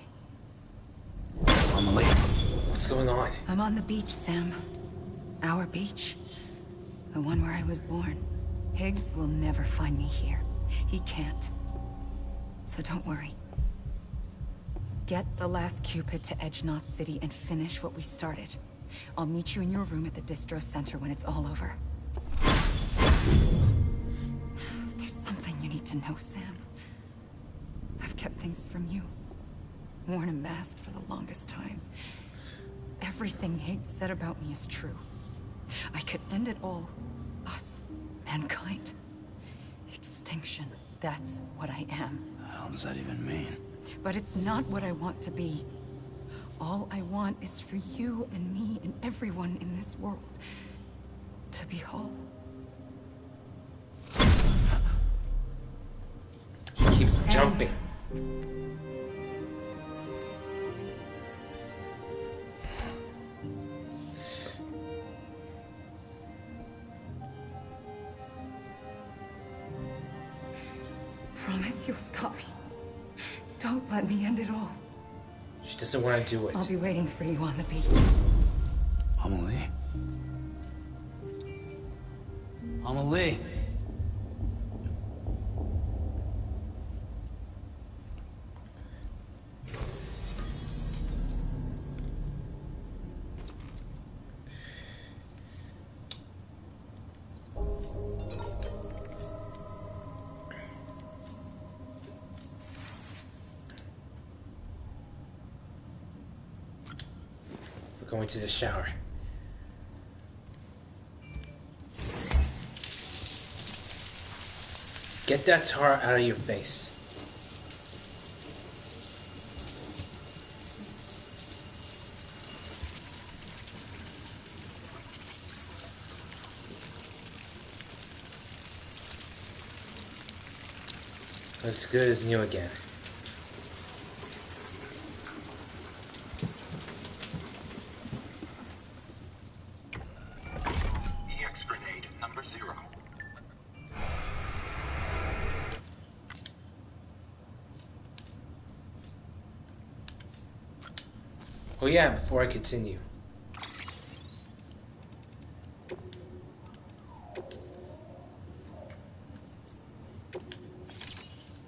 Amelie. What's going on? I'm on the beach, Sam. Our beach. The one where I was born. Higgs will never find me here. He can't. So don't worry. Get the last Cupid to Edge Knot City and finish what we started. I'll meet you in your room at the distro center when it's all over. There's something you need to know, Sam. I've kept things from you. Worn a mask for the longest time. Everything Higgs said about me is true. I could end it all. Us. Mankind. Extinction. That's what I am. The hell does that even mean? But it's not what I want to be. All I want is for you and me and everyone in this world to be whole. He keeps Sam. jumping. Promise you'll stop me. Don't let me end it all. She doesn't want to do I'll it. be waiting for you on the beach. Amelie? Amelie! We're going to the shower. Get that tar out of your face. As good as new again. EX grenade number 0. Oh yeah, before I continue.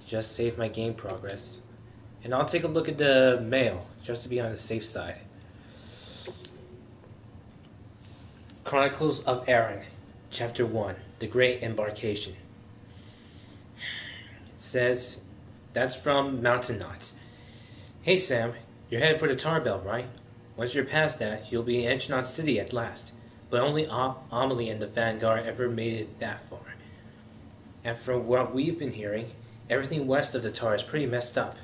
Just save my game progress. And I'll take a look at the mail, just to be on the safe side. Chronicles of Aaron, Chapter 1, The Great Embarkation. It says, that's from Mountain Knot. Hey Sam, you're headed for the Tar Belt, right? Once you're past that, you'll be in Edge Knot City at last. But only Amelie and the Vanguard ever made it that far. And from what we've been hearing, everything west of the Tar is pretty messed up.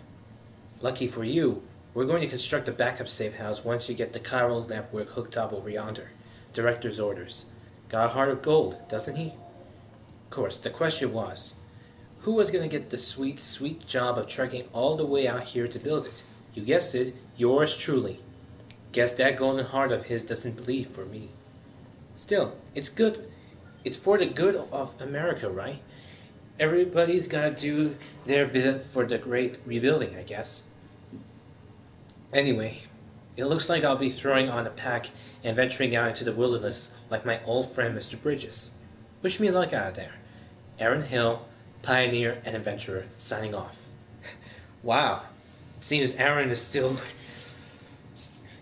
Lucky for you, we're going to construct a backup safe house once you get the chiral network hooked up over yonder. Director's orders. Got a heart of gold, doesn't he? Of course, the question was, who was going to get the sweet, sweet job of trekking all the way out here to build it? You guessed it, yours truly. Guess that golden heart of his doesn't bleed for me. Still, it's good. It's for the good of America, right? Everybody's got to do their bit for the great rebuilding, I guess. Anyway, it looks like I'll be throwing on a pack and venturing out into the wilderness like my old friend Mr. Bridges. Wish me luck out there. Aaron Hill, pioneer and adventurer, signing off. Wow, it seems Aaron is still...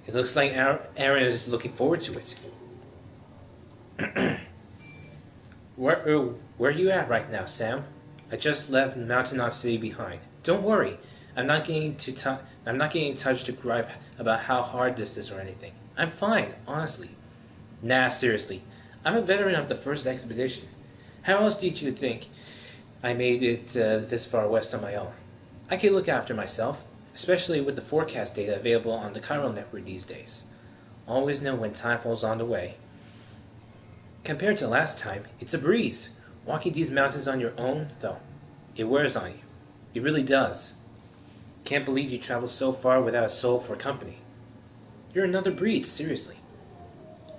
It looks like Aaron is looking forward to it. Where are you at right now, Sam? I just left Mountain Knot City behind. Don't worry, I'm not getting in touch to gripe about how hard this is or anything. I'm fine, honestly. Nah, seriously, I'm a veteran of the first expedition. How else did you think I made it this far west on my own? I can look after myself, especially with the forecast data available on the chiral network these days. Always know when Typhoon's on the way. Compared to last time, it's a breeze. Walking these mountains on your own, though, it wears on you. It really does. Can't believe you traveled so far without a soul for company. You're another breed, seriously.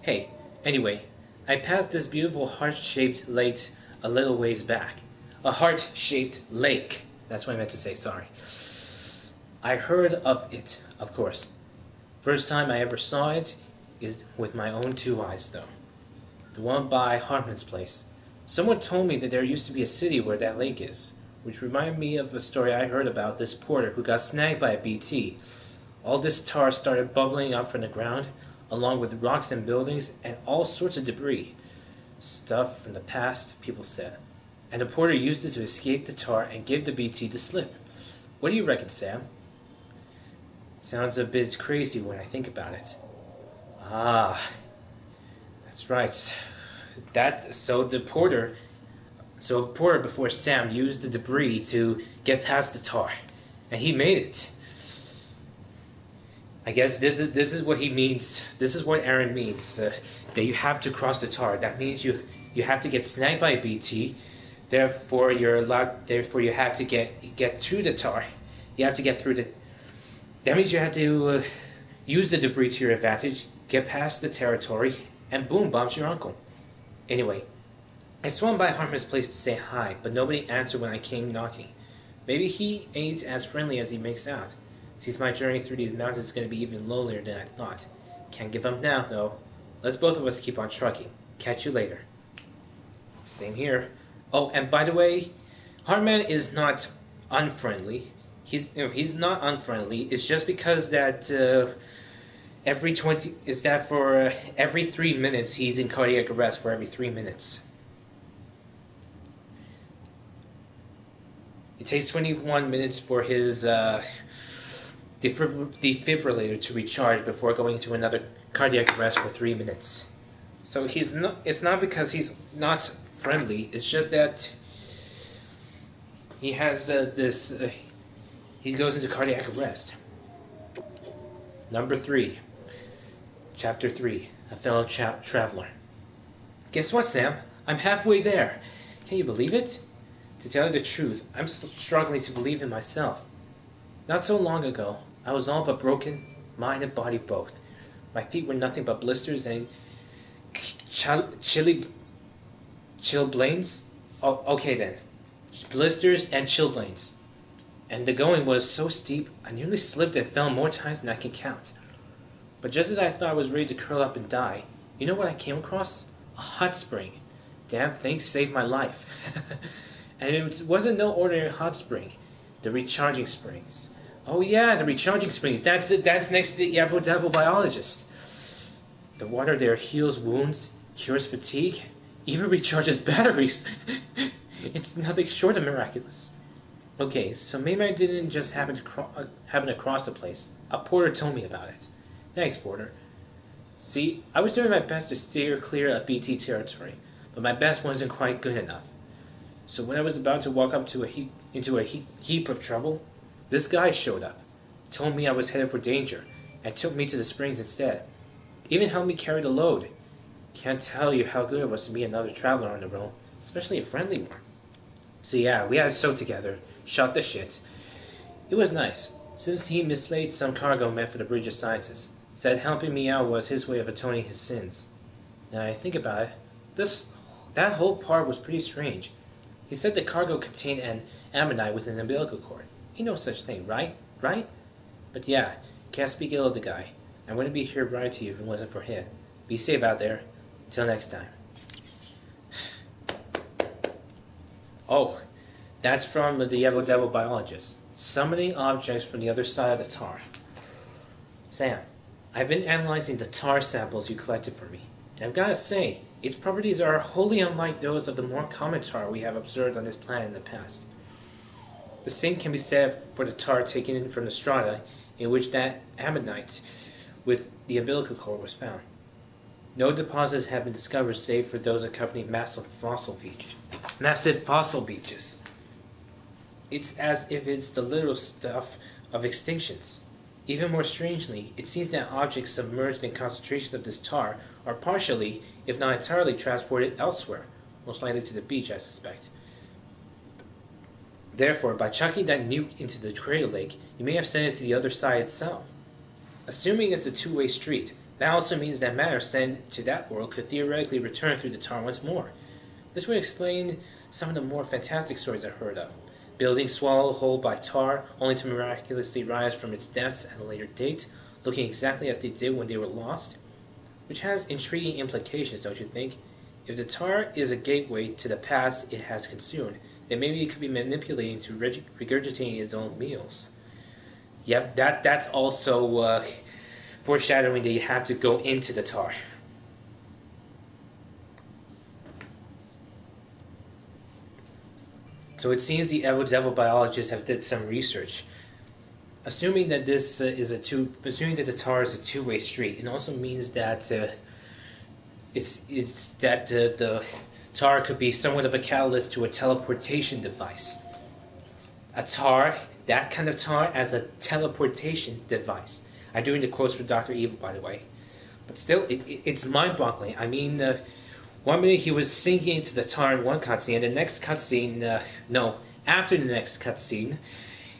Hey, anyway, I passed this beautiful heart-shaped lake a little ways back. A heart-shaped lake. That's what I meant to say, sorry. I heard of it, of course. First time I ever saw it is with my own two eyes, though. The one by Hartman's place. Someone told me that there used to be a city where that lake is, which reminded me of a story I heard about this porter who got snagged by a BT. All this tar started bubbling up from the ground, along with rocks and buildings and all sorts of debris. Stuff from the past, people said. And the porter used it to escape the tar and give the BT the slip. What do you reckon, Sam? Sounds a bit crazy when I think about it. Ah, that's right. So porter before Sam used the debris to get past the tar, and he made it. I guess this is what he means. This is what Aaron means. That you have to cross the tar. That means you have to get snagged by a BT. Therefore you have to get through the tar. You have to get through the. That means you have to use the debris to your advantage, get past the territory, and boom, bombs your uncle. Anyway, I swung by Hartman's place to say hi, but nobody answered when I came knocking. Maybe he ain't as friendly as he makes out. Seems my journey through these mountains is going to be even lonelier than I thought. Can't give up now, though. Let's both of us keep on trucking. Catch you later. Same here. Oh, and by the way, Hartman is not unfriendly. He's not unfriendly. It's just because that every 3 minutes he's in cardiac arrest for every 3 minutes. It takes 21 minutes for his defibrillator to recharge before going to another cardiac arrest for 3 minutes. So he's not. It's not because he's not friendly. It's just that he has he goes into cardiac arrest. Number 3. Chapter 3. A fellow traveler. Guess what, Sam? I'm halfway there. Can you believe it? To tell you the truth, I'm still struggling to believe in myself. Not so long ago, I was all but broken, mind and body both. My feet were nothing but blisters and chilblains. Oh, okay then. Blisters and chilblains. And the going was so steep, I nearly slipped and fell more times than I can count. But just as I thought I was ready to curl up and die, you know what I came across? A hot spring. Damn thing saved my life. And it wasn't no ordinary hot spring. The recharging springs. Oh yeah, the recharging springs. That's next to the Devil biologist. The water there heals wounds, cures fatigue, even recharges batteries. It's nothing short of miraculous. Okay, so maybe I didn't just happen to cross the place. A porter told me about it. Thanks, porter. See, I was doing my best to steer clear of BT territory, but my best wasn't quite good enough. So when I was about to walk up to into a heap of trouble, this guy showed up, told me I was headed for danger, and took me to the springs instead. Even helped me carry the load. Can't tell you how good it was to meet another traveler on the road, especially a friendly one. So yeah, we had a sew together, shot the shit. It was nice, since he mislaid some cargo meant for the Bridge of Sciences. Said helping me out was his way of atoning his sins. Now I think about it, that whole part was pretty strange. He said the cargo contained an ammonite with an umbilical cord. Ain't no such thing, right? Right? But yeah, can't speak ill of the guy. I wouldn't be here writing to you if it wasn't for him. Be safe out there. Till next time. Oh, that's from the Devil biologist. Summoning objects from the other side of the tar. Sam, I've been analyzing the tar samples you collected for me. And I've got to say, its properties are wholly unlike those of the more common tar we have observed on this planet in the past. The same can be said for the tar taken in from the strata in which that ammonite with the umbilical cord was found. No deposits have been discovered save for those accompanying massive fossil beaches. Massive fossil beaches. It's as if it's the literal stuff of extinctions. Even more strangely, it seems that objects submerged in concentrations of this tar are partially, if not entirely, transported elsewhere, most likely to the beach, I suspect. Therefore, by chucking that nuke into the crater lake, you may have sent it to the other side itself. Assuming it's a two-way street, that also means that matter sent to that world could theoretically return through the tar once more. This would explain some of the more fantastic stories I've heard of. Buildings swallowed whole by tar, only to miraculously rise from its depths at a later date, looking exactly as they did when they were lost. Which has intriguing implications, don't you think? If the tar is a gateway to the past it has consumed, then maybe it could be manipulating to regurgitating its own meals. Yep, that's also foreshadowing that you have to go into the tar. So it seems the Devil biologists have did some research. Assuming that assuming that the tar is a two-way street, it also means that the tar could be somewhat of a catalyst to a teleportation device. That kind of tar as a teleportation device. I'm doing the quotes for Dr. Evil, by the way. But still, it's mind-boggling. I mean, 1 minute he was sinking into the tar in one cutscene, and the next cutscene, after the next cutscene,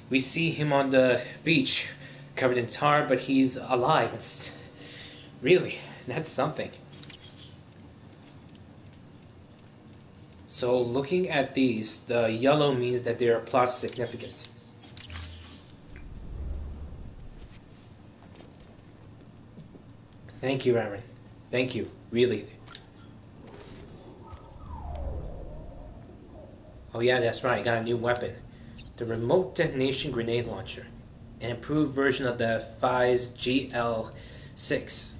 we see him on the beach, covered in tar, but he's alive. That's something. So looking at these, the yellow means that they are plot significant. Thank you, Aaron. Thank you, really. Oh yeah, that's right, I got a new weapon. The Remote Detonation Grenade Launcher. An improved version of the FI's GL6.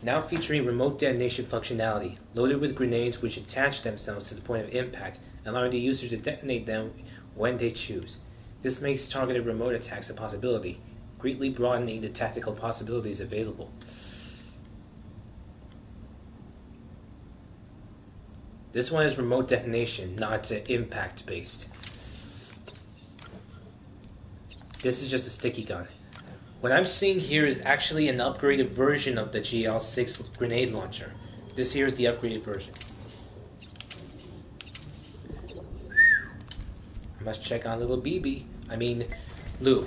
Now featuring remote detonation functionality, loaded with grenades which attach themselves to the point of impact, allowing the user to detonate them when they choose. This makes targeted remote attacks a possibility, greatly broadening the tactical possibilities available. This one is remote detonation, not impact based. This is just a sticky gun. What I'm seeing here is actually an upgraded version of the GL6 grenade launcher. This here is the upgraded version. I must check on little BB. I mean, Lou.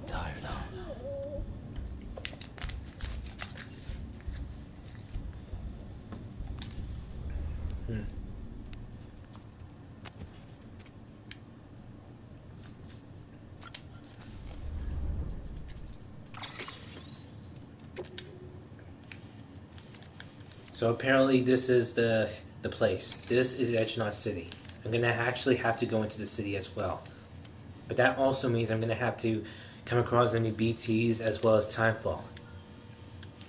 Tired now. So apparently this is the place. This is Edgenot City. I'm gonna actually have to go into the city as well. But that also means I'm gonna have to come across any BTs as well as Timefall.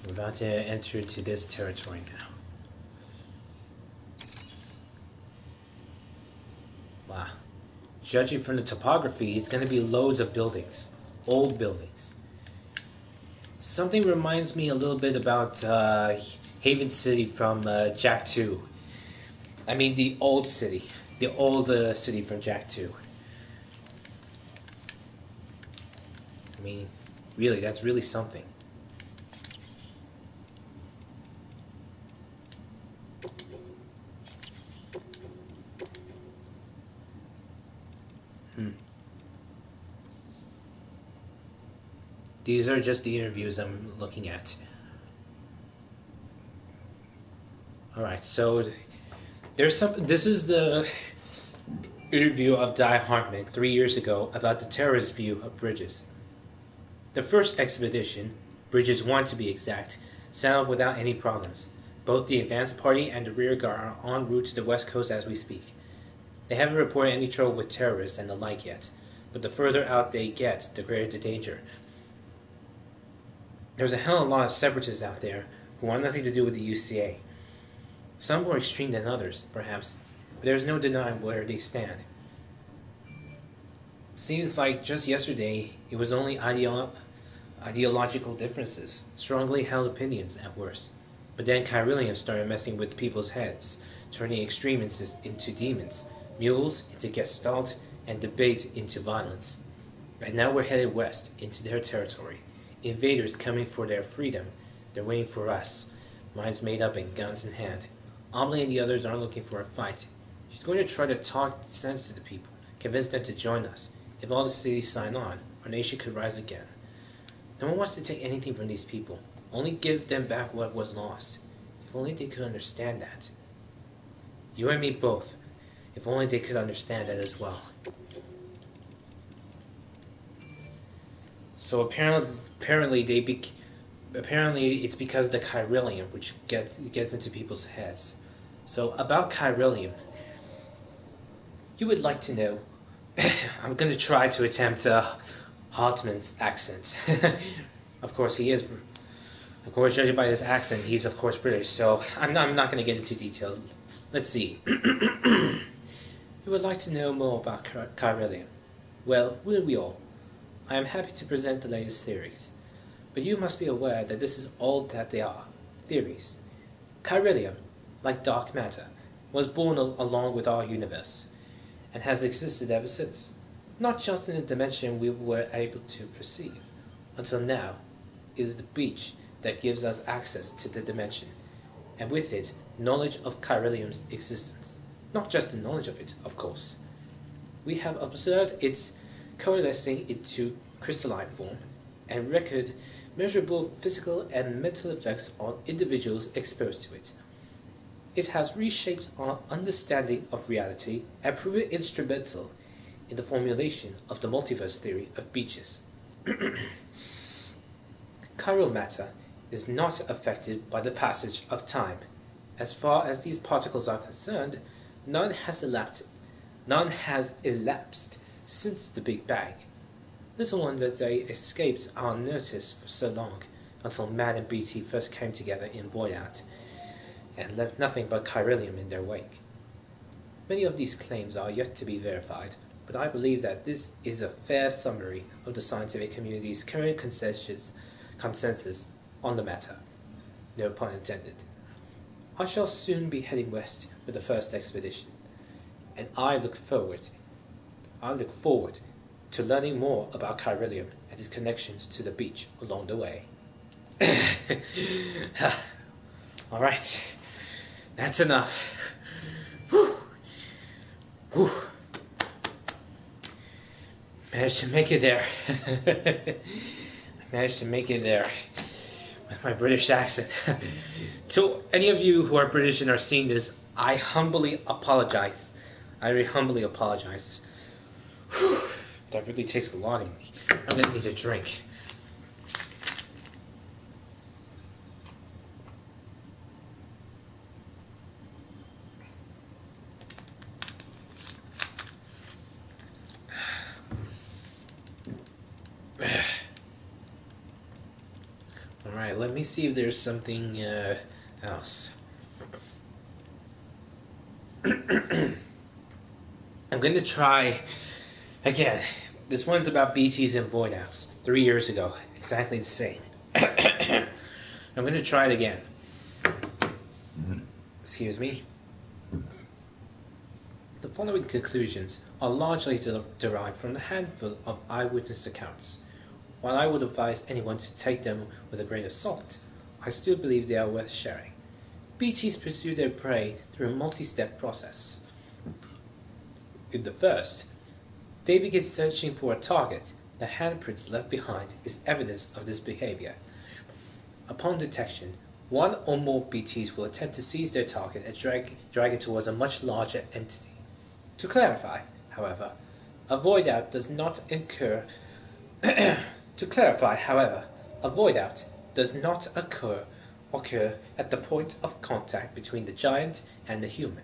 We're about to enter into this territory now. Wow. Judging from the topography, it's gonna be loads of buildings. Old buildings. Something reminds me a little bit about Haven City from Jak 2. I mean the old city. The old city from Jak 2. I mean, really, that's really something. These are just the interviews I'm looking at. Alright, so there's some. This is the interview of Di Hartman 3 years ago about the terrorist view of bridges. The first expedition, Bridges 1 to be exact, set off without any problems. Both the advance party and the rear guard are en route to the west coast as we speak. They haven't reported any trouble with terrorists and the like yet, but the further out they get, the greater the danger. There's a hell of a lot of separatists out there who want nothing to do with the UCA. Some more extreme than others, perhaps, but there's no denying where they stand. Seems like just yesterday it was only ideological differences, strongly held opinions at worst. But then Chiralium started messing with people's heads, turning extremists into demons, mules into gestalt, and debate into violence. And now we're headed west, into their territory. Invaders coming for their freedom. They're waiting for us. Minds made up and guns in hand. Amelie and the others aren't looking for a fight. She's going to try to talk sense to the people, convince them to join us. If all the cities sign on, our nation could rise again. No one wants to take anything from these people. Only give them back what was lost. If only they could understand that. You and me both. If only they could understand that as well. So apparently it's because of the chiralium which gets into people's heads. So about chiralium, you would like to know. I'm going to try to attempt Hartman's accent. Of course, he is. Of course, judging by his accent, he's of course British. So I'm not going to get into details. Let's see. You would like to know more about chiralium. Well, wouldn't we all? I am happy to present the latest theories, but you must be aware that this is all that they are, theories. Chiralium, like dark matter, was born along with our universe, and has existed ever since, not just in the dimension we were able to perceive. Until now, it is the breach that gives us access to the dimension, and with it, knowledge of chiralium's existence. Not just the knowledge of it, of course. We have observed its coalescing into crystalline form, and record measurable physical and mental effects on individuals exposed to it. It has reshaped our understanding of reality and proven instrumental in the formulation of the multiverse theory of beaches. Chiral matter is not affected by the passage of time. As far as these particles are concerned, none has elapsed since the Big Bang. Little wonder they escaped our notice for so long, until Man and BT first came together in Void-Out, and left nothing but chiralium in their wake. Many of these claims are yet to be verified, but I believe that this is a fair summary of the scientific community's current consensus on the matter. No pun intended. I shall soon be heading west with the first expedition, and I look forward to learning more about chiralium and its connections to the beach along the way. Alright, that's enough. Whew. Whew. Managed to make it there. I managed to make it there with my British accent. To any of you who are British and are seeing this, I humbly apologize. I really humbly apologize. Whew. That really takes a lot of me. I'm gonna need a drink. Alright, let me see if there's something else. I'm gonna try again. This one's about BTs and Void-Outs 3 years ago. Exactly the same. I'm gonna try it again. Excuse me. The following conclusions are largely derived from a handful of eyewitness accounts. While I would advise anyone to take them with a grain of salt, I still believe they are worth sharing. BTs pursue their prey through a multi-step process. In the first, they begin searching for a target. The handprints left behind is evidence of this behavior. Upon detection, one or more BTs will attempt to seize their target and drag it towards a much larger entity. To clarify, however, a void-out does not occur at the point of contact between the giant and the human,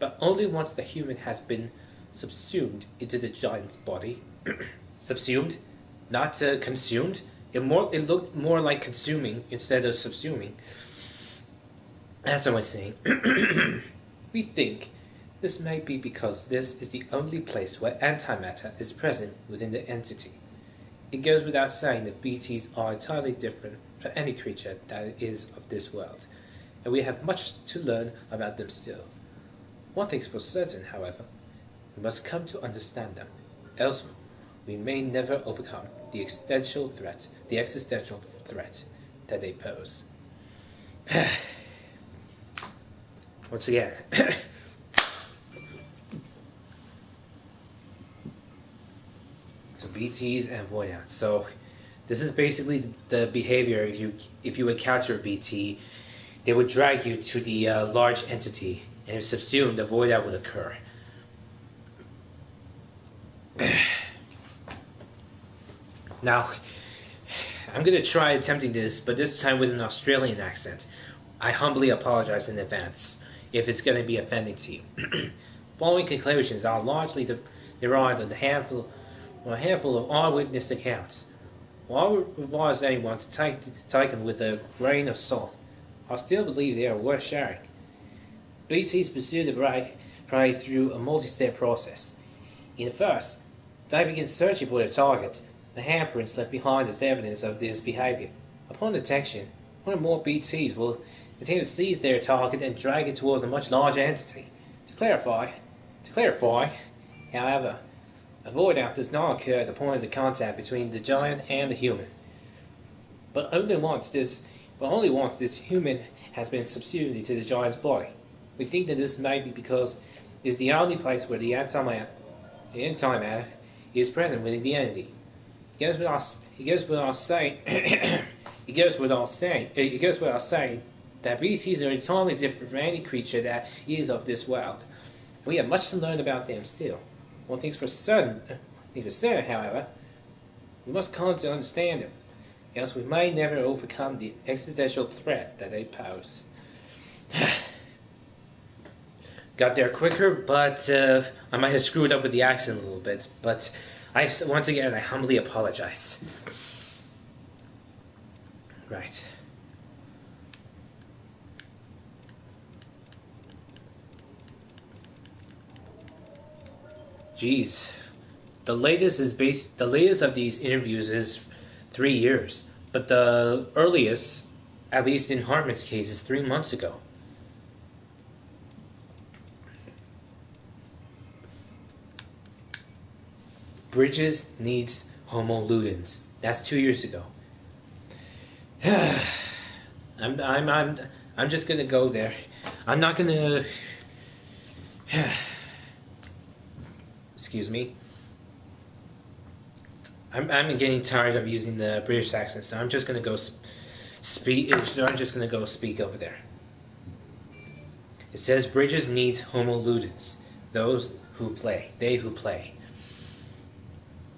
but only once the human has been subsumed into the giant's body. Subsumed, not consumed. It looked more like consuming instead of subsuming. As I was saying, we think this may be because this is the only place where antimatter is present within the entity. It goes without saying that BTs are entirely different from any creature that is of this world, and we have much to learn about them still. One thing's for certain, however, we must come to understand them, else we may never overcome the existential threat that they pose. Once again, so BTs and voidouts. So this is basically the behavior if you encounter a BT, they would drag you to the large entity, and if subsumed, the voidout would occur. Now, I'm going to try attempting this, but this time with an Australian accent. I humbly apologize in advance if it's going to be offending to you. Following conclusions are largely derived on a handful of eyewitness accounts. While I would advise anyone to take them with a grain of salt, I still believe they are worth sharing. BTs pursue the prey through a multi-step process. In the first, they begin searching for their target. The handprints left behind as evidence of this behavior. Upon detection, one or more BTs will attempt to seize their target and drag it towards a much larger entity. To clarify, however, a void-out does not occur at the point of the contact between the giant and the human, but only once this human has been subsumed into the giant's body. We think that this may be because it is the only place where the antimatter is present within the entity. It goes without saying that BTs are entirely different from any creature that is of this world. We have much to learn about them still. One thing's for certain, however, we must come to understand them, else we may never overcome the existential threat that they pose. Got there quicker, but I might have screwed up with the accent a little bit. But once again, I humbly apologize. Right. Jeez, the latest of these interviews is 3 years, but the earliest, at least in Hartman's case, is 3 months ago. Bridges needs Homo Ludens. That's 2 years ago. I'm just gonna go there. I'm not gonna. Excuse me. I'm getting tired of using the British accent, so I'm just gonna go speak over there. It says Bridges needs Homo Ludens. They who play.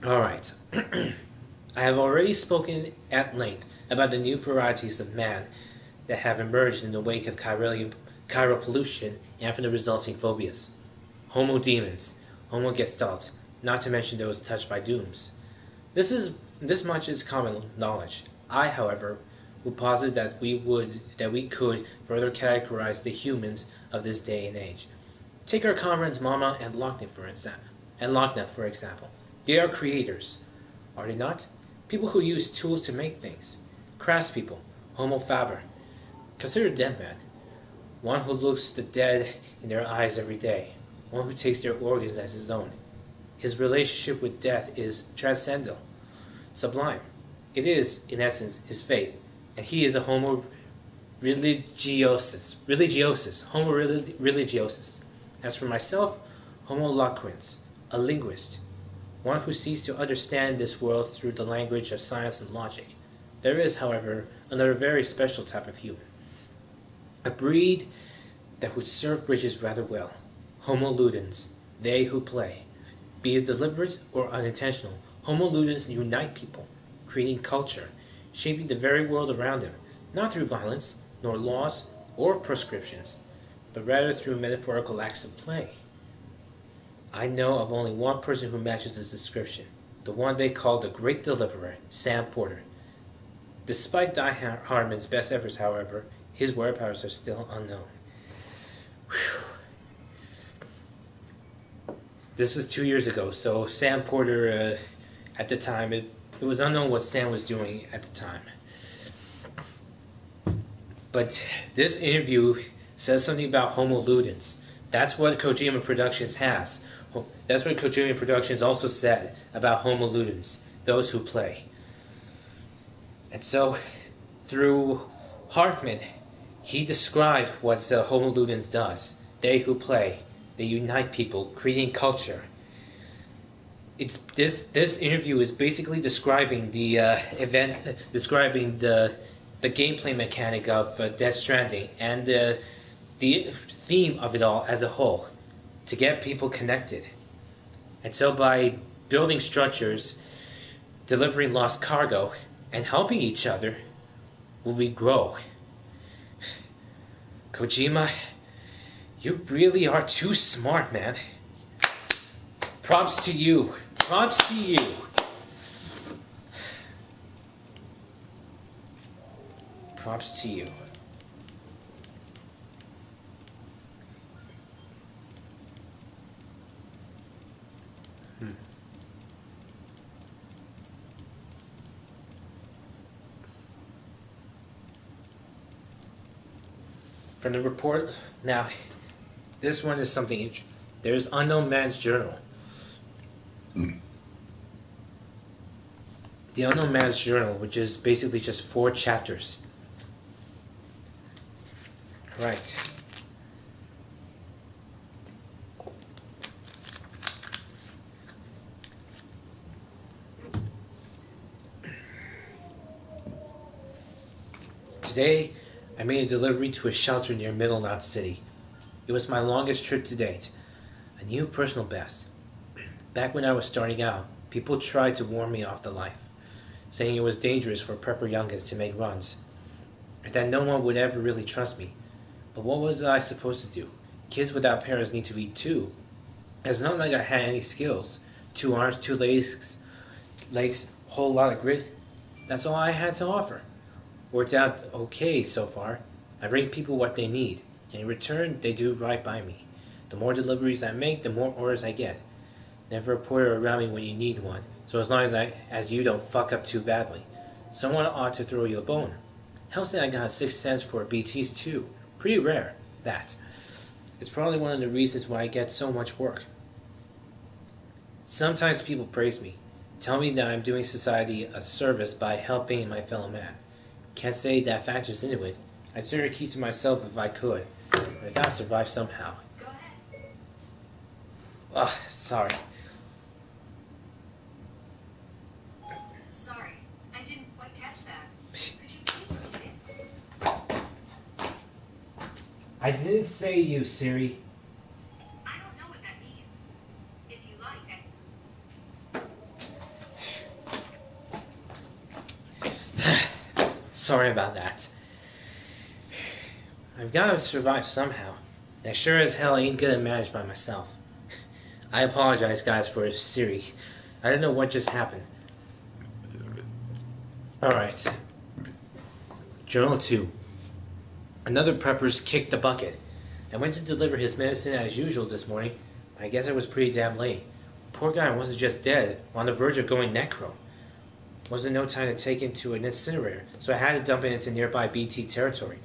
Alright. I have already spoken at length about the new varieties of man that have emerged in the wake of chiral pollution and from the resulting phobias. Homo demons, Homo gestalt, not to mention those touched by dooms. This much is common knowledge. I, however, would posit that we could further categorize the humans of this day and age. Take our comrades Mama and Lochner for example. They are creators, are they not? People who use tools to make things. Craftspeople, Homo faber. Consider Dead Man, one who looks the dead in their eyes every day, one who takes their organs as his own. His relationship with death is transcendental, sublime. It is, in essence, his faith, and he is a Homo religiosus. Homo religiosus. As for myself, Homo loquens, a linguist, one who seeks to understand this world through the language of science and logic. There is, however, another very special type of human, a breed that would serve Bridges rather well. Homo ludens, they who play. Be it deliberate or unintentional, Homo ludens unite people, creating culture, shaping the very world around them, not through violence, nor laws, or prescriptions, but rather through metaphorical acts of play. I know of only one person who matches this description, the one they call the Great Deliverer, Sam Porter. Despite Die Harmon's best efforts, however, his whereabouts are still unknown. Whew. This was 2 years ago, so Sam Porter, at the time, it It was unknown what Sam was doing at the time. But this interview says something about Homo Ludens. That's what Kojima Productions has. That's what Kojima Productions also said about Homo Ludens, those who play. And so, through Hartman, he described what Homo Ludens does. They who play, they unite people, creating culture. It's this interview is basically describing the describing the gameplay mechanic of Death Stranding and the theme of it all as a whole, to get people connected. And so by building structures, delivering lost cargo, and helping each other, will we grow. Kojima, you really are too smart, man. Props to you. Props to you. Props to you. From the report, now, this one is something interesting. There's Unknown Man's Journal. The Unknown Man's Journal, which is basically just 4 chapters. Right. Today, I made a delivery to a shelter near Middle Knot City. It was my longest trip to date. A new personal best. Back when I was starting out, people tried to warn me off the life, saying it was dangerous for prepper youngins to make runs, and that no one would ever really trust me. But what was I supposed to do? Kids without parents need to eat too. It's not like I had any skills. 2 arms, 2 legs, whole lot of grit. That's all I had to offer. Worked out okay so far. I bring people what they need, and in return, they do right by me. The more deliveries I make, the more orders I get. Never a porter around me when you need one, so as long as you don't fuck up too badly. Someone ought to throw you a bone. Hell say I got 6 cents for BTs too. Pretty rare, that. It's probably one of the reasons why I get so much work. Sometimes people praise me, tell me that I'm doing society a service by helping my fellow man. Can't say that factors into it. I'd sooner keep to myself if I could. But I gotta survive somehow. Go ahead. Ugh, sorry. Sorry, I didn't quite catch that. Could you please repeat it? I didn't say you, Siri. I don't know what that means. If you like, Sorry about that. I've gotta survive somehow. And I sure as hell ain't gonna manage by myself. I apologize, guys, for Siri. I don't know what just happened. Alright. Journal 2. Another prepper's kicked the bucket. I went to deliver his medicine as usual this morning. I guess I was pretty damn late. Poor guy wasn't just dead, on the verge of going necro. Wasn't no time to take him to an incinerator, so I had to dump it into nearby BT territory.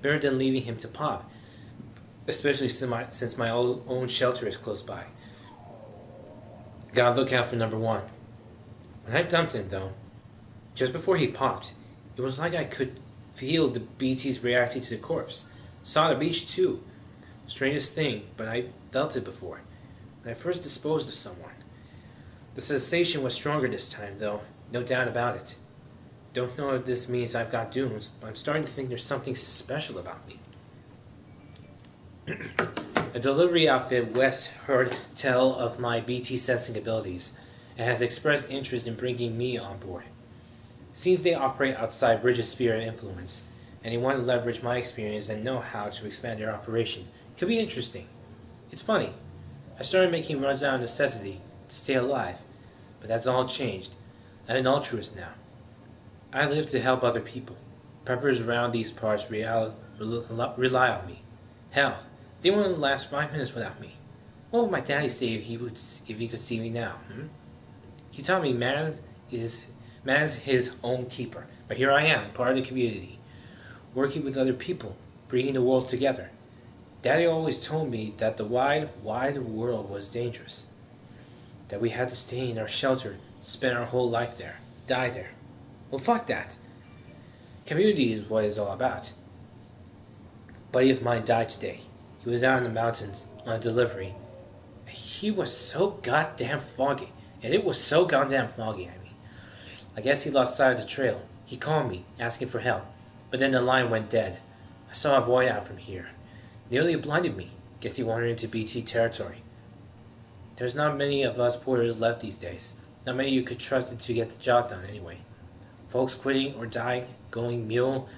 Better than leaving him to pop, especially since my own shelter is close by. Gotta look out for number 1. When I dumped him, though, just before he popped, it was like I could feel the BTs reacting to the corpse. Saw the beach too. Strangest thing, but I felt it before, when I first disposed of someone. The sensation was stronger this time, though, no doubt about it. Don't know if this means I've got dooms, but I'm starting to think there's something special about me. A delivery outfit West heard tell of my BT sensing abilities, and has expressed interest in bringing me on board. Seems they operate outside Bridges' sphere of influence, and they want to leverage my experience and know-how to expand their operation. Could be interesting. It's funny. I started making runs out of necessity to stay alive, but that's all changed. I'm an altruist now. I live to help other people. Preppers around these parts rely on me. Hell, they wouldn't last 5 minutes without me. What would my daddy say if he could see me now? He taught me manners is Man's his own keeper. But here I am, part of the community, working with other people, bringing the world together. Daddy always told me that the wide, wide world was dangerous. That we had to stay in our shelter, spend our whole life there, die there. Well, fuck that. Community is what it's all about. A buddy of mine died today. He was out in the mountains on a delivery. He was so goddamn foggy. And it was so goddamn foggy, I mean. I guess he lost sight of the trail. He called me, asking for help. But then the line went dead. I saw a void out from here. Nearly blinded me. Guess he wandered into BT territory. There's not many of us porters left these days. Not many you could trust to get the job done anyway. Folks quitting or dying, going mule.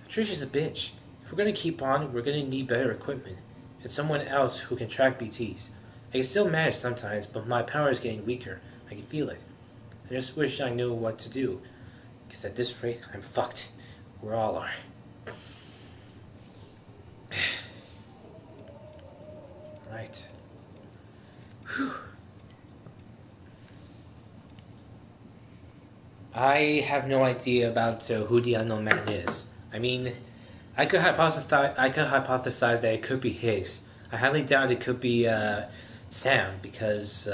Tricia's a bitch. If we're gonna keep on, we're gonna need better equipment. And someone else who can track BTs. I can still manage sometimes, but my power is getting weaker. I can feel it. I just wish I knew what to do. Because at this rate, I'm fucked. We all are. Right. Whew. I have no idea about who the unknown man is. I mean, I could hypothesize that it could be Higgs. I highly doubt it could be Sam because,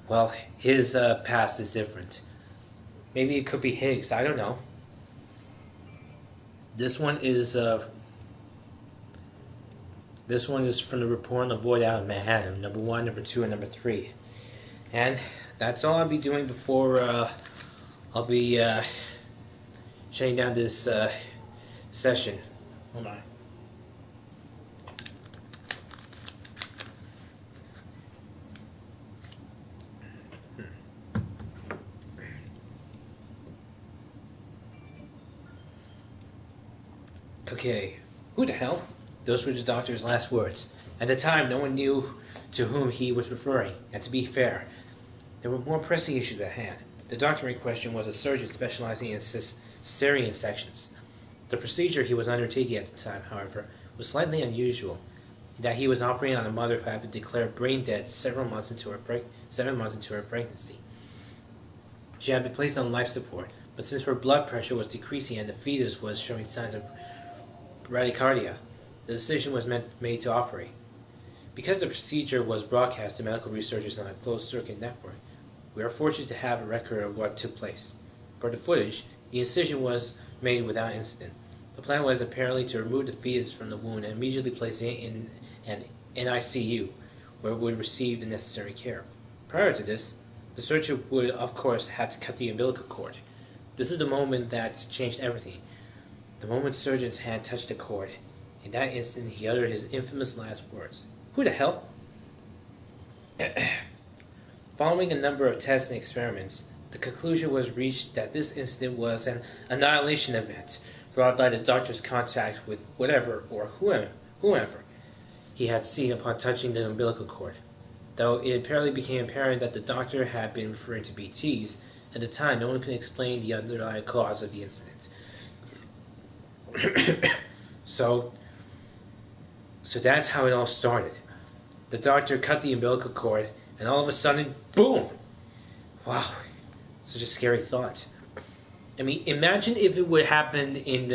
well, his past is different. Maybe it could be Higgs. I don't know. This one is from the report on the void out in Manhattan, number 1, number 2, and number 3. And that's all I'll be doing before I'll be shutting down this session. Hold on. Okay, who the hell? Those were the doctor's last words. At the time, no one knew to whom he was referring, and to be fair, there were more pressing issues at hand. The doctor in question was a surgeon specializing in cesarean sections. The procedure he was undertaking at the time, however, was slightly unusual, in that he was operating on a mother who had been declared brain dead 7 months into her pregnancy. She had been placed on life support, but since her blood pressure was decreasing and the fetus was showing signs of bradycardia, the decision was made to operate. Because the procedure was broadcast to medical researchers on a closed-circuit network, we are fortunate to have a record of what took place. For the footage, the incision was made without incident. The plan was apparently to remove the fetus from the wound and immediately place it in an NICU, where it would receive the necessary care. Prior to this, the surgeon would, of course, have to cut the umbilical cord. This is the moment that changed everything. The moment the surgeon's hand touched the cord, in that instant he uttered his infamous last words. Who the hell? Following a number of tests and experiments, the conclusion was reached that this incident was an annihilation event brought by the doctor's contact with whatever or whomever he had seen upon touching the umbilical cord. Though it apparently became apparent that the doctor had been referring to BTs, at the time no one could explain the underlying cause of the incident. So that's how it all started. The doctor cut the umbilical cord, and all of a sudden, boom! Wow, such a scary thought. I mean, imagine if it would happen in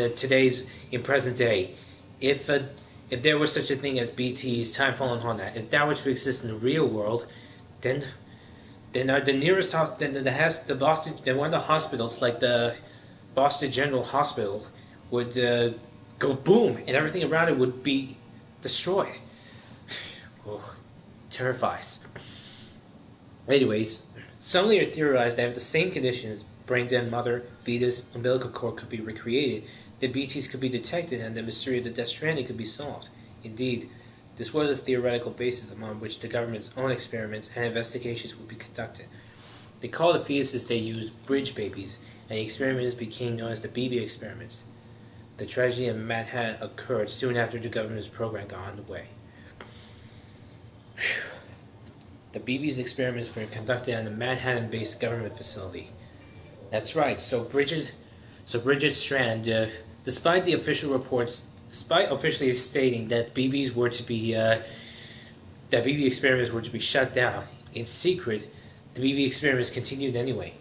present day, if there was such a thing as BTs, time following on that. If that were to exist in the real world, then the nearest hospital, one of the hospitals, like the Boston General Hospital, would go boom, and everything around it would be destroyed. Oh, terrifies. Anyways, some later theorized that if the same conditions, brain dead mother, fetus, umbilical cord, could be recreated, the BTs could be detected and the mystery of the Death Stranding could be solved. Indeed, this was a theoretical basis upon which the government's own experiments and investigations would be conducted. They called the fetuses they used bridge babies, and the experiments became known as the BB experiments. The tragedy in Manhattan occurred soon after the government's program got underway. The BB's experiments were conducted at a Manhattan-based government facility. That's right. So Bridget Strand, despite officially stating that BB experiments were to be shut down, in secret, the BB experiments continued anyway.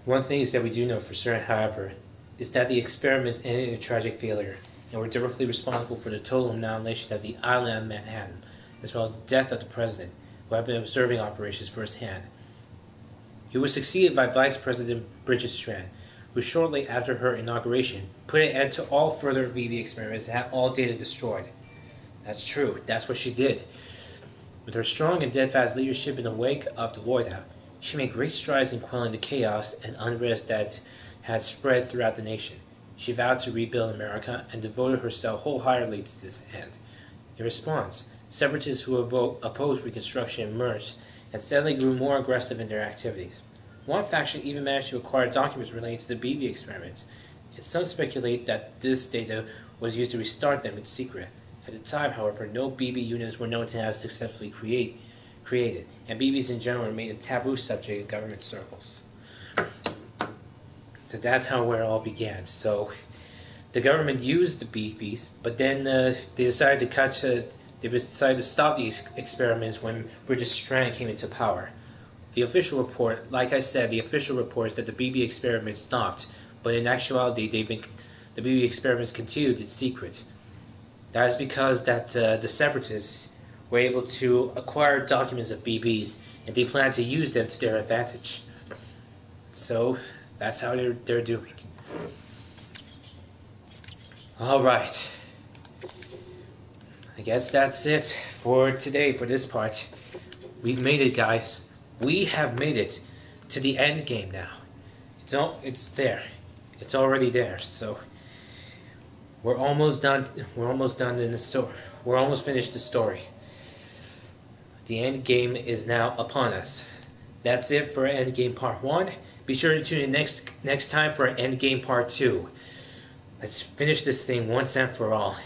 One thing is that we do know for certain, however, is that the experiments ended in a tragic failure, and were directly responsible for the total annihilation of the island of Manhattan, as well as the death of the president, who had been observing operations firsthand. He was succeeded by Vice President Bridget Strand, who shortly after her inauguration put an end to all further BB experiments and had all data destroyed. That's true, that's what she did. With her strong and steadfast leadership in the wake of the Lloyd-out, she made great strides in quelling the chaos and unrest that had spread throughout the nation. She vowed to rebuild America and devoted herself wholeheartedly to this end. In response, separatists who opposed Reconstruction emerged and steadily grew more aggressive in their activities. One faction even managed to acquire documents relating to the BB experiments, and some speculate that this data was used to restart them in secret. At the time, however, no BB units were known to have successfully created, and BBs in general remained a taboo subject in government circles. So that's how it all began. So the government used the BBs, but then they decided to stop these experiments when British Strand came into power. The official report, like I said, the official report is that the BB experiments stopped, but in actuality, the BB experiments continued in secret. That is because the separatists were able to acquire documents of BBs, and they plan to use them to their advantage. So that's how they're doing. All right. I guess that's it for today, for this part. We've made it, guys. We have made it to the end game now. It's there. It's already there. So we're almost done. We're almost done in the story. We're almost finished the story. The end game is now upon us. That's it for end game part 1. Be sure to tune in next time for end game part 2. Let's finish this thing once and for all.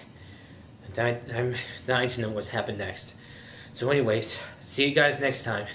I'm dying to know what's happened next. So anyways, see you guys next time.